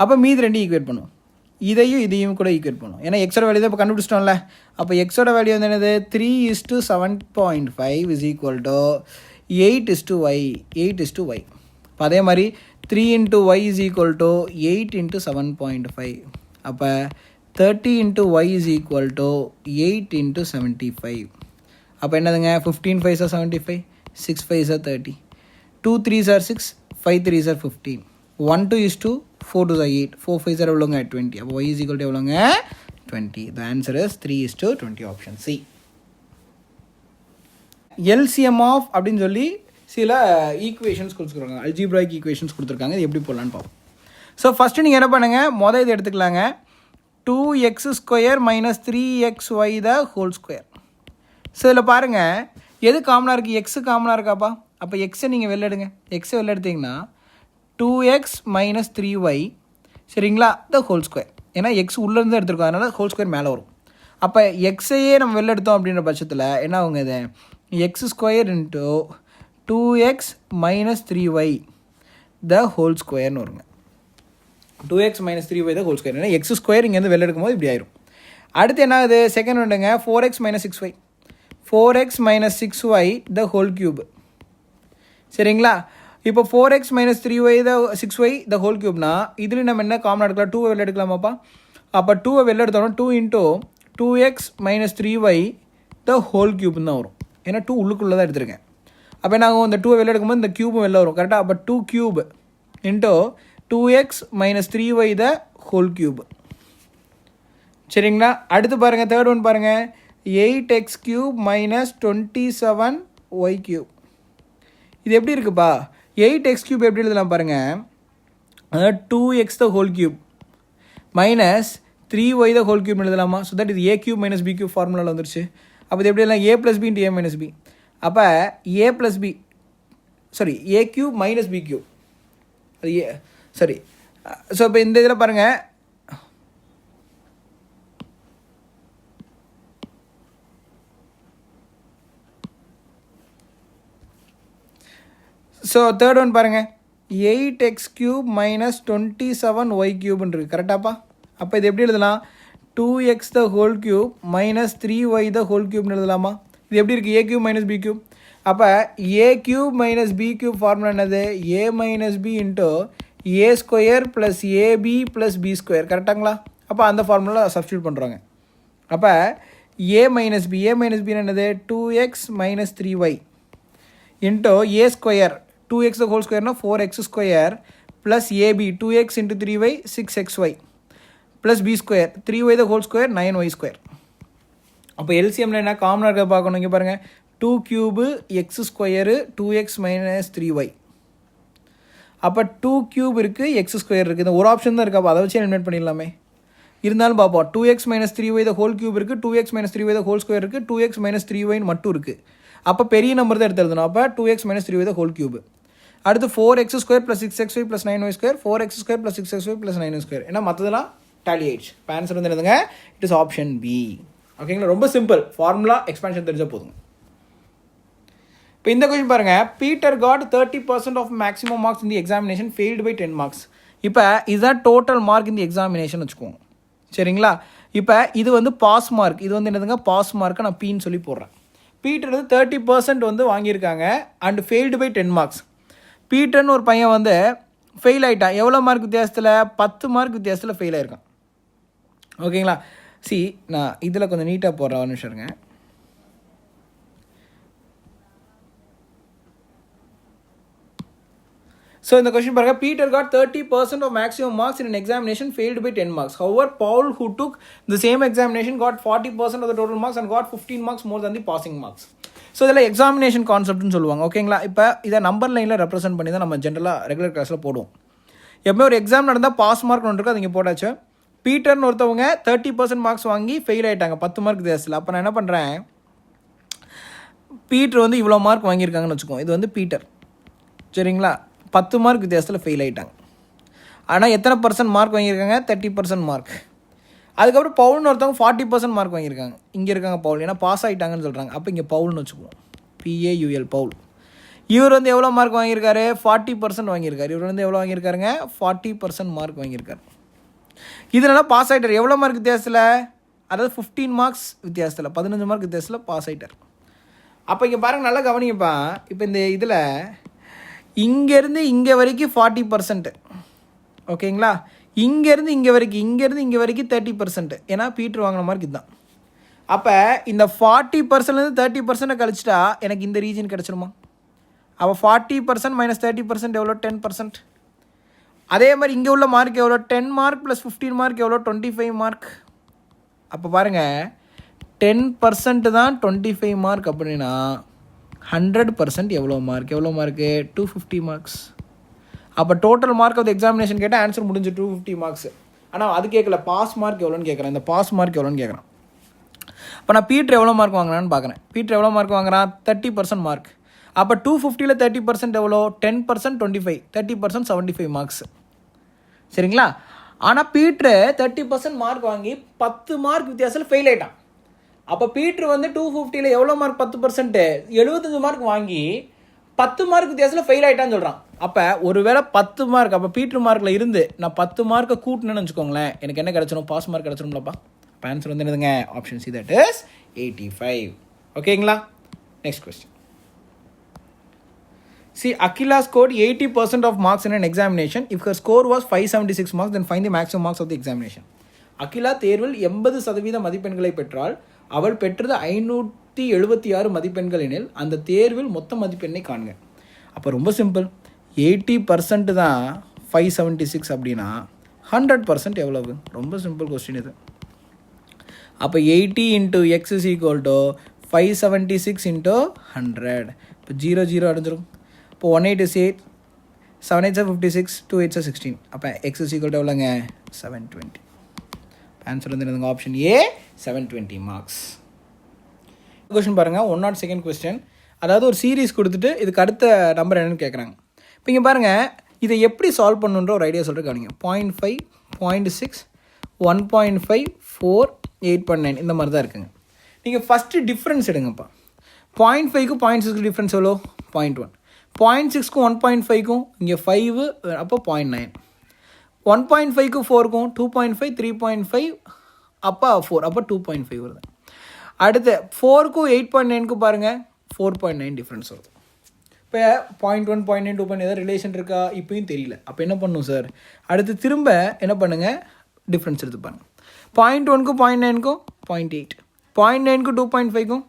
அப்போ மீதி 2 ஈக்குவேட் பண்ணுவோம். இதையும் கூட ஈக்குவேட் பண்ணுவோம். ஏன்னா எக்ஸோட வேல்யூ தான் இப்போ கண்டுபிடிச்சிட்டோம்ல. அப்போ எக்ஸோட வேல்யூ வந்து என்னது, 3 is to 7.5 is equal to 8 is to y. 8 is to y. இப்போ அதே மாதிரி 3 into y is equal to 8 into 7.5. அப்போ 30 into y is equal to 8 into 75. அப்போ என்னதுங்க, 15 5s are 75, 6 5s are 30, 2 3s are 6, 5 3s are 15, 1 2 is 2, 4 2s are 8, 4 5s are எவ்வளோங்க, 20. அப்போ y is equal to எவ்வளோங்க, 20. The answer is 3 is to 20, option C. LCM of அப்படின்னு சொல்லி சில ஈக்குவேஷன்ஸ் கொடுத்துருக்காங்க, அல்ஜிப்ராய்க் ஈக்குவேஷன்ஸ் கொடுத்துருக்காங்க. இது எப்படி போடலான்னு பார்ப்போம். ஸோ ஃபஸ்ட்டு நீங்கள் என்ன பண்ணுங்கள், மொதல் இது எடுத்துக்கலாங்க. 2x ஸ்கொயர் மைனஸ் 3xy த ஹோல் ஸ்கொயர். ஸோ இதில் பாருங்கள், எது காமனாக இருக்குது, எக்ஸு காமனாக இருக்காப்பா. அப்போ எக்ஸை நீங்கள் வெளில எடுங்க. எக்ஸை வெளில எடுத்திங்கன்னா 2x மைனஸ் 3y, சரிங்களா, த ஹோல் ஸ்கொயர். ஏன்னா எக்ஸ் உள்ளேருந்து எடுத்துருக்கோம், அதனால் ஹோல் ஸ்கொயர் மேலே வரும். அப்போ எக்ஸையே நம்ம வெளில எடுத்தோம் அப்படின்ற பட்சத்தில் என்ன ஆகுங்க, இது X square into 2x minus 3y the whole ஸ்கொயர்னு வருங்க. 2x minus 3y the whole square. ஏன்னா எக்ஸ் ஸ்கொயர் இங்கேருந்து வெளில எடுக்கும்போது இப்படி ஆயிரும். அடுத்து என்ன ஆகுது, செகண்ட் வந்துங்க 4x minus 6y, 4x minus 6y த ஹோல் கியூப். சரிங்களா? இப்போ 4x minus 3y the 6y the whole கியூப்னா இதில் நம்ம என்ன காமனாக எடுக்கலாம், 2 வெளில எடுக்கலாமாப்பா. அப்போ 2 வெளில எடுத்தோம்னா 2 into 2x minus 3y the whole கியூப்னு தான் வரும். ஏன்னா 2 உள்ளுக்குள்ளே தான் எடுத்திருக்கேன். அப்போ என்ன ஆகும், இந்த 2 வெளில எடுக்கும்போது இந்த கியூபும் வெளில வரும். கரெக்டாக? அப்போ 2 cube into 2x minus 3y the whole cube. சரிங்களா? அடுத்து பாருங்கள், தேர்ட் ஒன் பாருங்கள், 8x cube minus 27y cube. இது எப்படி இருக்குப்பா, 8x கியூப் எப்படி எழுதலாம் பாருங்கள், அதாவது 2x the whole cube minus 3y the whole cube எழுதலாமா. ஸோ தட் இது a cube minus b cube ஃபார்முலாவில் வந்துருச்சு. அப்போ இது எப்படி எழுதலாம், a plus b into a minus b. அப்போ a plus b, sorry a cube minus b cube, அது a, சரி. ஸோ இப்போ இந்த இதில் பாருங்கள், ஸோ தேர்ட் ஒன் பாருங்கள், 8x கியூப் மைனஸ் 27y கியூப்னு இருக்குது. கரெக்டாப்பா? அப்போ இது எப்படி எழுதலாம், 2x the whole cube minus 3y the whole கியூப்னு எழுதலாமா. இது எப்படி இருக்குது, a cube minus b cube. அப்போ a cube minus b cube formula என்னது, a minus b into A square plus AB plus B square கரெக்டாங்களா? அப்போ அந்த ஃபார்முலா சப்ஸ்டியூட் பண்ணுறாங்க. அப்போ ஏ மைனஸ் பி என்னது 2x minus 3y into A square 2x whole ஸ்கொயர்னா 4x square plus AB 2x into 3y 6xy plus B square 3y whole square 9y square. அப்போ எல்சிஎம்ல என்ன காமனாக இருக்க பார்க்கணும். இங்கே பாருங்கள் 2 cube X square 2x minus 3y. அப்போ 2 கியூப் இருக்குது எக்ஸ் ஸ்கொயர் இருக்குது. இந்த ஒரு ஆப்ஷன் தான் இருக்குது. அப்போ அதை வச்சு எலிமினேட் பண்ணிடலாமே. இருந்தாலும் பார்ப்போம். 2x minus 3y whole cube இருக்குது, 2x minus 3y whole square இருக்குது, 2x மைனஸ் 3y மட்டும் இருக்குது. அப்போ பெரிய நம்பர் தான் எடுத்து எழுதணும். அப்போ 2x minus 3y whole cube. அடுத்து 4x square plus 6xy plus 9y square 4x square plus 6xy plus 9y square. ஏன்னா மற்றதெல்லாம் டேலி ஆயிடுச்சு. இப்போ ஆன்சர் வந்து என்னதுங்க? It is option B. ஓகேங்களா? ரொம்ப சிம்பிள். ஃபார்முலா எக்ஸ்பான்ஷன் தெரிஞ்சால் போதுங்க. இப்போ இந்த கொஸ்டின் பாருங்கள். Peter got 30% of maximum marks in the examination failed by 10 marks. இப்போ இதுதான் டோட்டல் மார்க் இந்த எக்ஸாமினேஷன் வச்சுக்கோங்க. சரிங்களா? இப்போ இது வந்து பாஸ் மார்க். இது வந்து என்னதுங்க? பாஸ் மார்க்கை நான் பீன்னு சொல்லி போடுறேன். பீட்டர் வந்து 30% வந்து வாங்கியிருக்காங்க அண்ட் ஃபெயில்டு பை 10 மார்க்ஸ். பீட்டர்னு ஒரு பையன் வந்து ஃபெயில் ஆகிட்டான். எவ்வளோ மார்க் வித்தியாசத்தில்? 10 மார்க் வித்தியாசத்தில் ஃபெயில் ஆகிருக்கான். ஓகேங்களா? நான் இதில் கொஞ்சம் நீட்டாக போடுறேன். ஒரு நிமிஷம் இருங்க. So in the question பாருங்க, Peter got 30% of maximum marks in an examination failed by 10 marks. However, Paul who took the same examination got 40% of the total marks and got 15 marks more than the passing marks. So இதில் எக்ஸாமினேஷன் கான்செப்ட்னு சொல்லுவாங்க. ஓகேங்களா? இப்போ இதை நம்பர் லைனில் ரெப்ரசென்ட் பண்ணி தான் நம்ம ஜென்ரலாக ரெகுலர் கிளாஸில் போடுவோம். எப்பவுமே ஒரு எக்ஸாம் நடந்தால் பாஸ் மார்க் ஒன்று இருக்குது, அது இங்கே போட்டாச்சு. பீட்டர்னு ஒருத்தவங்க 30% மார்க்ஸ் வாங்கி ஃபெயில் ஆகிட்டாங்க 10 மார்க் வித்தியாசத்தில். அப்போ நான் என்ன பண்ணுறேன், பீட்டர் வந்து இவ்வளோ மார்க் வாங்கியிருக்காங்கன்னு வச்சுக்கோங்க. இது வந்து பீட்டர். சரிங்களா? 10 மார்க் வித்தியாசத்தில் ஃபெயில் ஆகிட்டாங்க. ஆனால் எத்தனை பர்சன்ட் மார்க் வாங்கியிருக்காங்க? 30% மார்க். அதுக்கப்புறம் பவுல்னு ஒருத்தவங்க 40% மார்க் வாங்கியிருக்காங்க. இங்கே இருக்காங்க பவுல், ஏன்னா பாஸ் ஆகிட்டாங்கன்னு சொல்கிறாங்க. அப்போ இங்கே பவுல்னு வச்சுக்குவோம். PAUL பவுல். இவர் வந்து எவ்வளோ மார்க் வாங்கியிருக்காரு? 40% வாங்கியிருக்காரு. இவர் வந்து எவ்வளோ வாங்கியிருக்காருங்க? 40% மார்க் வாங்கியிருக்காரு. இதனால் பாஸ் ஆகிட்டார். எவ்வளோ மார்க் வித்தியாசத்தில்? அதாவது 15 மார்க்ஸ் வித்தியாசத்தில், 15 மார்க் வித்தியாசத்தில் பாஸ் ஆகிட்டார். அப்போ இங்கே பாருங்கள், நல்லா கவனிப்பா. இப்போ இந்த இதில் இங்கேருந்து இங்கே வரைக்கும் 40%. ஓகேங்களா? இங்கேருந்து இங்கே வரைக்கும் 30%. ஏன்னா பீட்டர் வாங்கின மார்க் இதுதான். அப்போ இந்த 40%லேருந்து 30% கழிச்சிட்டா எனக்கு இந்த ரீஜன் கிடச்சிருமா? அப்போ 40% மைனஸ் 30% எவ்வளோ? 10%. அதே மாதிரி இங்கே உள்ள மார்க் எவ்வளோ? 10 மார்க் ப்ளஸ் 15 மார்க் எவ்வளோ? 25 மார்க். அப்போ பாருங்கள், 10% தான் 25 மார்க். அப்படின்னா 100% எவ்வளோ மார்க்? 250 மார்க்ஸ். அப்போ டோட்டல் மார்க் ஆஃப் எக்ஸாமினேஷன் கேட்டால் ஆன்சர் முடிஞ்சு 250 மார்க்ஸ். ஆனால் அது கேட்கல, பாஸ் மார்க் எவ்வளோன்னு கேட்குறேன். இந்த பாஸ் மார்க் எவ்வளோன்னு கேட்குறேன். அப்போ நான் பீட்டர் எவ்வளோ மார்க் வாங்கினான்னு பார்க்குறேன். பீட்டர் எவ்வளோ மார்க் வாங்குறான்? 30% மார்க். அப்போ 250ல் 30% எவ்வளோ? 10% 25, 30% 75 மார்க்ஸ். சரிங்களா? ஆனால் பீட்ரு 30% மார்க் வாங்கி 10 மார்க் வித்தியாசத்தில் ஃபெயில் ஆகிட்டான். அப்போ பீட்ரு வந்து 250ல் எவ்வளோ மார்க்? 10%, 75 மார்க் வாங்கி 10 மார்க் வித்தியாசத்தில் ஃபெயில் ஆகிட்டான்னு சொல்கிறான். அப்போ ஒருவேளை 10 மார்க், அப்போ பீட்ரு மார்க்கில் இருந்து நான் 10 மார்க்கை கூட்டினேன்னு வச்சுக்கோங்களேன், எனக்கு என்ன கிடச்சிடும்? பாஸ் மார்க் கிடச்சிடும்லப்பா. அப்போ ஆன்சர் வந்து என்னதுங்க? Option C, that is 85. ஓகேங்களா? Next question. See, Akila scored 80% of marks in an examination. If her score was 576 marks, then find the maximum marks of the examination. Akila தேர்வில் 80% மதிப்பெண்களை பெற்றால் அவள் பெற்றது 576 மதிப்பெண்கள் எனில் அந்த தேர்வில் மொத்த மதிப்பெண்ணை காண்க. அப்போ ரொம்ப சிம்பிள். 80% தான் 576 அப்படின்னா 100% எவ்வளவு? ரொம்ப சிம்பிள் கொஸ்டின் இது. அப்போ 80 into x is equal to 576 into 100. இப்போ 0 0 அடைஞ்சிரும். இப்போ 1 8 is 8, 7 8 is 56, 2 8 is 16. அப்போ x is equal to எவ்வளோங்க? 720. ஆன்சர் வந்து என்னதுங்க? Option A, 720 marks. கொஸ்டின் பாருங்கள், 102nd கொஸ்டின். அதாவது ஒரு சீரீஸ் கொடுத்துட்டு இதுக்கு அடுத்த நம்பர் என்னன்னு கேட்குறாங்க. இப்போ இங்கே பாருங்கள், இதை எப்படி சால்வ் பண்ணுன்ற ஒரு ஐடியா சொல்கிற கவனிங்க. 0.5, 0.6, 1.5, 4, 8.9 இந்த மாதிரி தான் இருக்குங்க. நீங்கள் ஃபஸ்ட்டு டிஃப்ரென்ஸ் எடுங்கப்பா. 0.5க்கும் 0.6க்கு டிஃப்ரென்ஸ் எவ்வளோ? 0.1. 0.6க்கும் 1.5க்கும் இங்கே 5, அப்போ 0.9. 1.5க்கும் 4க்கும் 2.5, 3.5, அப்போ 4, அப்போ 2.5 வருது. அடுத்து 4க்கும் 8.9க்கும் பாருங்கள் 4.9 டிஃப்ரென்ஸ் வருது. இப்போ 0.1 0.9 2 ஏதாவது ரிலேஷன் இருக்கா இப்போயும் தெரியல. அப்போ என்ன பண்ணணும் சார், அடுத்து திரும்ப என்ன பண்ணுங்கள், டிஃப்ரென்ஸ் எடுத்துப்பாங்க. 0.1க்கும் 0.9க்கும் 0.8, 0.9க்கும் 2.5க்கும்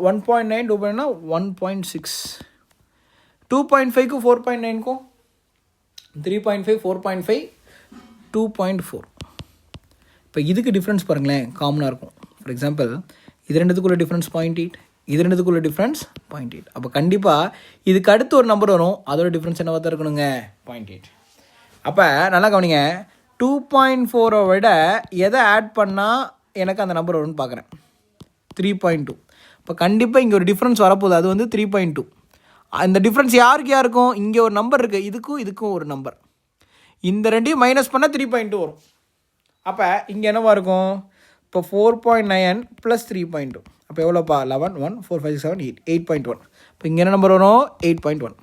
1.9 2.9 1.6, 2.5க்கும் 4.9க்கும் 3.5 4.5 2.4. இப்போ இதுக்கு டிஃப்ரென்ஸ் பாருங்களேன் காமனாக இருக்கும். ஃபார் எக்ஸாம்பிள் இது ரெண்டுத்துக்குள்ள டிஃப்ரென்ஸ் 0.8, இது ரெண்டுத்துக்குள்ள டிஃப்ரென்ஸ் 0.8. அப்போ கண்டிப்பாக இதுக்கு அடுத்து ஒரு நம்பர் வரும், அதோட டிஃப்ரென்ஸ் என்னவா தான் இருக்கணுங்க 0.8. அப்போ நல்லா கவனிங்க, 2.4 விட எதை ஆட் பண்ணால் எனக்கு அந்த நம்பர் வரும்னு பார்க்குறேன், 3.2. இப்போ கண்டிப்பாக இங்கே ஒரு டிஃப்ரென்ஸ் வரப்போகுது, அது வந்து 3.2. அந்த டிஃப்ரென்ஸ் யாருக்கு யாருக்கும், இங்கே ஒரு நம்பர் இருக்குது, இதுக்கும் ஒரு நம்பர், இந்த ரெண்டையும் மைனஸ் பண்ணால் 3.2 வரும். அப்போ இங்கே என்னவா இருக்கும், இப்போ 4.9 + 3.2 அப்போ எவ்வளோப்பா 11 1 4 5 6 7 8 8.1. இப்போ இங்கே என்ன நம்பர் வரும் 8.1.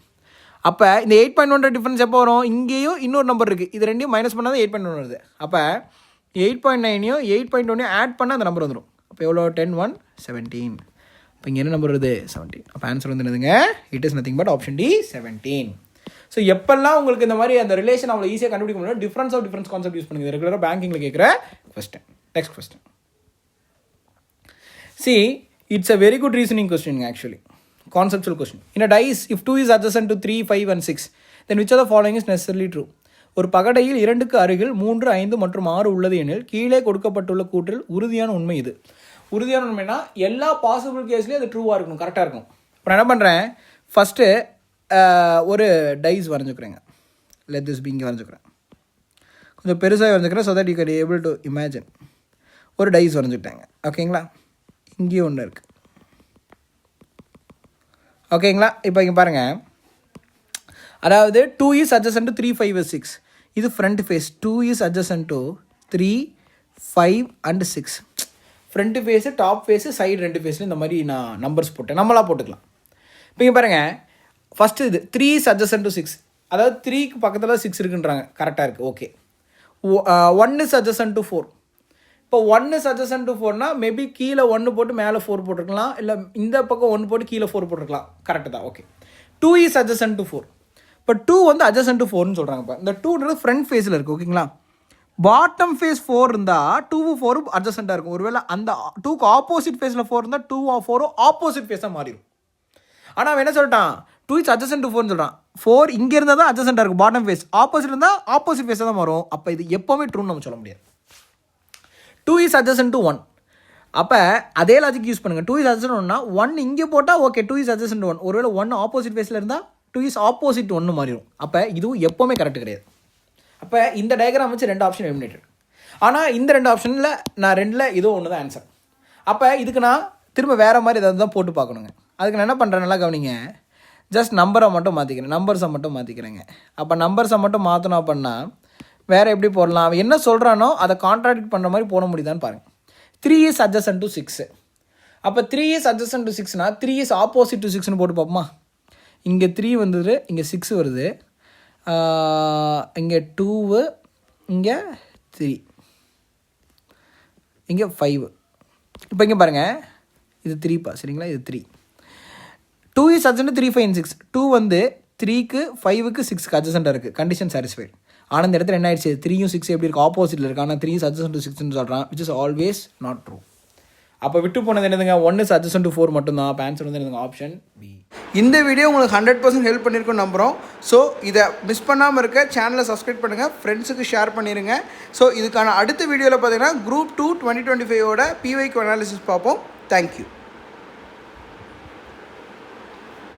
அப்போ இந்த 8.1 டிஃப்ரென்ஸ் எப்போ வரும், இங்கேயும் இன்னொரு நம்பர் இருக்குது, இது ரெண்டையும் மைனஸ் பண்ணால் தான் 8.1 வருது. அப்போ 8.9யும் 8.1யும் ஆட் பண்ணால் அந்த நம்பர் வந்துடும். அப்போ எவ்வளோ 10 1 17. இப்போ இங்கே என்ன நம்பர் வருது 17. அப்போ ஆன்சர் வந்து என்னதுங்க, it is nothing but option D 17. ஸோ எப்பெல்லாம் உங்களுக்கு இந்த மாதிரி அந்த ரிலேஷன் அவ்வளோ ஈஸியாக கண்டுபிடிக்க முடியும், difference of difference concept use பண்ணுங்க. ரெகுலராக பேங்கிங்கில் கேட்குற question. Next question. See, it's a very good reasoning question actually. Conceptual question. In a dice, if 2 is adjacent to 3, 5 and 6, then which of the following is necessarily true? ஒரு பகடையில் 2க்கு அருகில் 3, 5 மற்றும் 6 உள்ளது எனில் கீழே கொடுக்கப்பட்டுள்ள கூற்றில் உறுதியான உண்மை இது. உறுதியான உண்மைனா எல்லா பாசிபிள் கேஸ்லேயும் அது ட்ரூவாக இருக்கணும், கரெக்டாக இருக்கும். இப்போ நான் என்ன பண்ணுறேன், ஃபஸ்ட்டு ஒரு டைஸ் வரைஞ்சிக்கிறேங்க. லெட் திஸ் பி இங்கே வரைஞ்சிக்கிறேன், கொஞ்சம் பெருசாக வரைஞ்சிக்கிறேன், so that you can able to imagine. ஒரு டைஸ் வரைஞ்சிக்கிட்டாங்க, ஓகேங்களா. இங்கேயும் ஒன்று இருக்குது, ஓகேங்களா. இப்போ இங்கே பாருங்கள், அதாவது 2 is adjacent to 3, 5 and 6. இது front face. 2 is adjacent to 3, 5 and 6. Front face, top face, side ரெண்டு ஃபேஸில் இந்த மாதிரி நான் நம்பர்ஸ் போட்டேன், நம்மளாக போட்டுக்கலாம். இப்போ இங்கே பாருங்கள், ஃபஸ்ட்டு இது 3 is adjacent to 6, அதாவது 3க்கு பக்கத்தில் 6 இருக்குன்றாங்க, கரெக்டாக இருக்குது, ஓகே. 1 is adjacent to 4. இப்போ 1 is adjacent to 4னா மேபி கீழே 1 போட்டு மேலே 4 போட்டிருக்கலாம், இல்லை இந்த பக்கம் 1 போட்டு கீழே 4 போட்டிருக்கலாம், கரெக்டு தான், ஓகே. 2 is adjacent to 4. இப்போ 2 வந்து adjacent to 4ன்னு சொல்கிறாங்க. இப்போ இந்த 2ன்றது ஃப்ரண்ட் ஃபேஸில் இருக்குது, ஓகேங்களா. பாட்டம் ஃபேஸ் 4 இருந்தால் 2 4 அட்ஜசண்ட்டாக இருக்கும். ஒருவேளை அந்த 2க்கு ஆப்போசிட் ஃபேஸில் 4 இருந்தால் 2 4 ஆப்போசிட் ஃபேஸாக மாறிடும். ஆனால் அவன் என்ன சொல்லிட்டான், 2 is adjacent to 4ன்னு சொல்கிறான். 4 இங்கே இருந்தால் தான் அட்ஜசண்ட்டாக இருக்கும் பாட்டம் ஃபேஸ், ஆப்போசிட் இருந்தால் ஆப்போசிட் ஃபேஸாக தான் மாறும். அப்போ இது எப்போவுமே ட்ரூன்னு நம்ம சொல்ல முடியாது. 2 is adjacent to 1. அப்போ அதே லாஜிக் யூஸ் பண்ணுங்கள். 2 is adjacent to 1னா 1 இங்கே போட்டால் ஓகே, 2 is adjacent to 1. ஒருவேளை 1 ஆப்போசிட் ஃபேஸில் இருந்தால் 2 is opposite 1 மாறிடும். அப்போ இதுவும் எப்போவுமே கரெக்ட் கிடையாது. அப்போ இந்த டயக்ராம் வச்சு 2 ஆப்ஷன் எலிமினேட்டட். ஆனால் இந்த 2 ஆப்ஷனில் நான் 2ல் இதோ ஒன்று தான் ஆன்சர். அப்போ இதுக்கு நான் திரும்ப வேறு மாதிரி ஏதாவது தான் போட்டு பார்க்கணுங்க. அதுக்கு நான் என்ன பண்ணுறேன், நல்லா கவனிங்க. ஜஸ்ட் நம்பரை மட்டும் மாற்றிக்கிறேன், நம்பர்ஸை மட்டும் மாற்றிக்கிறேங்க. அப்போ நம்பர்ஸை மட்டும் மாற்றணும் அப்படின்னா வேறு எப்படி போடலாம், அவன் என்ன சொல்கிறானோ அதை கான்ட்ராடிக்ட் பண்ணுற மாதிரி போட முடியுதான்னு பாருங்கள். 3 is adjacent to 6. அப்போ 3 is adjacent to 6னா 3 is opposite to 6ன்னு போட்டு பார்ப்போமா. இங்கே 3 வந்தது, இங்கே 6 வருது, இங்கே 2, இங்கே 3, இங்கே 5. இப்போ இங்கே பாருங்கள், இது 3பா, சரிங்களா, இது 3. 2 is adjacent to 3, 5 and 6. 2 வந்து 3க்கு 5க்கு 6க்கு அட்ஜசண்ட்டாக இருக்குது, கண்டிஷன் சாட்டிஸ்ஃபைடு. ஆனால் இந்த இடத்துல என்ன ஆயிடுச்சு, 3யும் 6 எப்படி இருக்குது, ஆப்போசிட்டில் இருக்குது. ஆனால் 3 is adjacent to 6ன்னு சொல்கிறான், which is always not true. அப்போ விட்டு போனது என்னதுங்க, 1 is adjacent to 4 மட்டும்தான். அப்போ ஆன்சர் வந்து என்னதுங்க, ஆப்ஷன் பி. இந்த வீடியோ உங்களுக்கு 100% ஹெல்ப் பண்ணியிருக்கோம் நம்புகிறோம். ஸோ இதை மிஸ் பண்ணாமல் இருக்க சேனலை சப்ஸ்கிரைப் பண்ணுங்கள், ஃப்ரெண்ட்ஸுக்கு ஷேர் பண்ணிடுங்க. ஸோ இதுக்கான அடுத்த வீடியோவில் பார்த்தீங்கன்னா குரூப் 2 2025 PYQ அனாலிசிஸ் பார்ப்போம். தேங்க்யூ.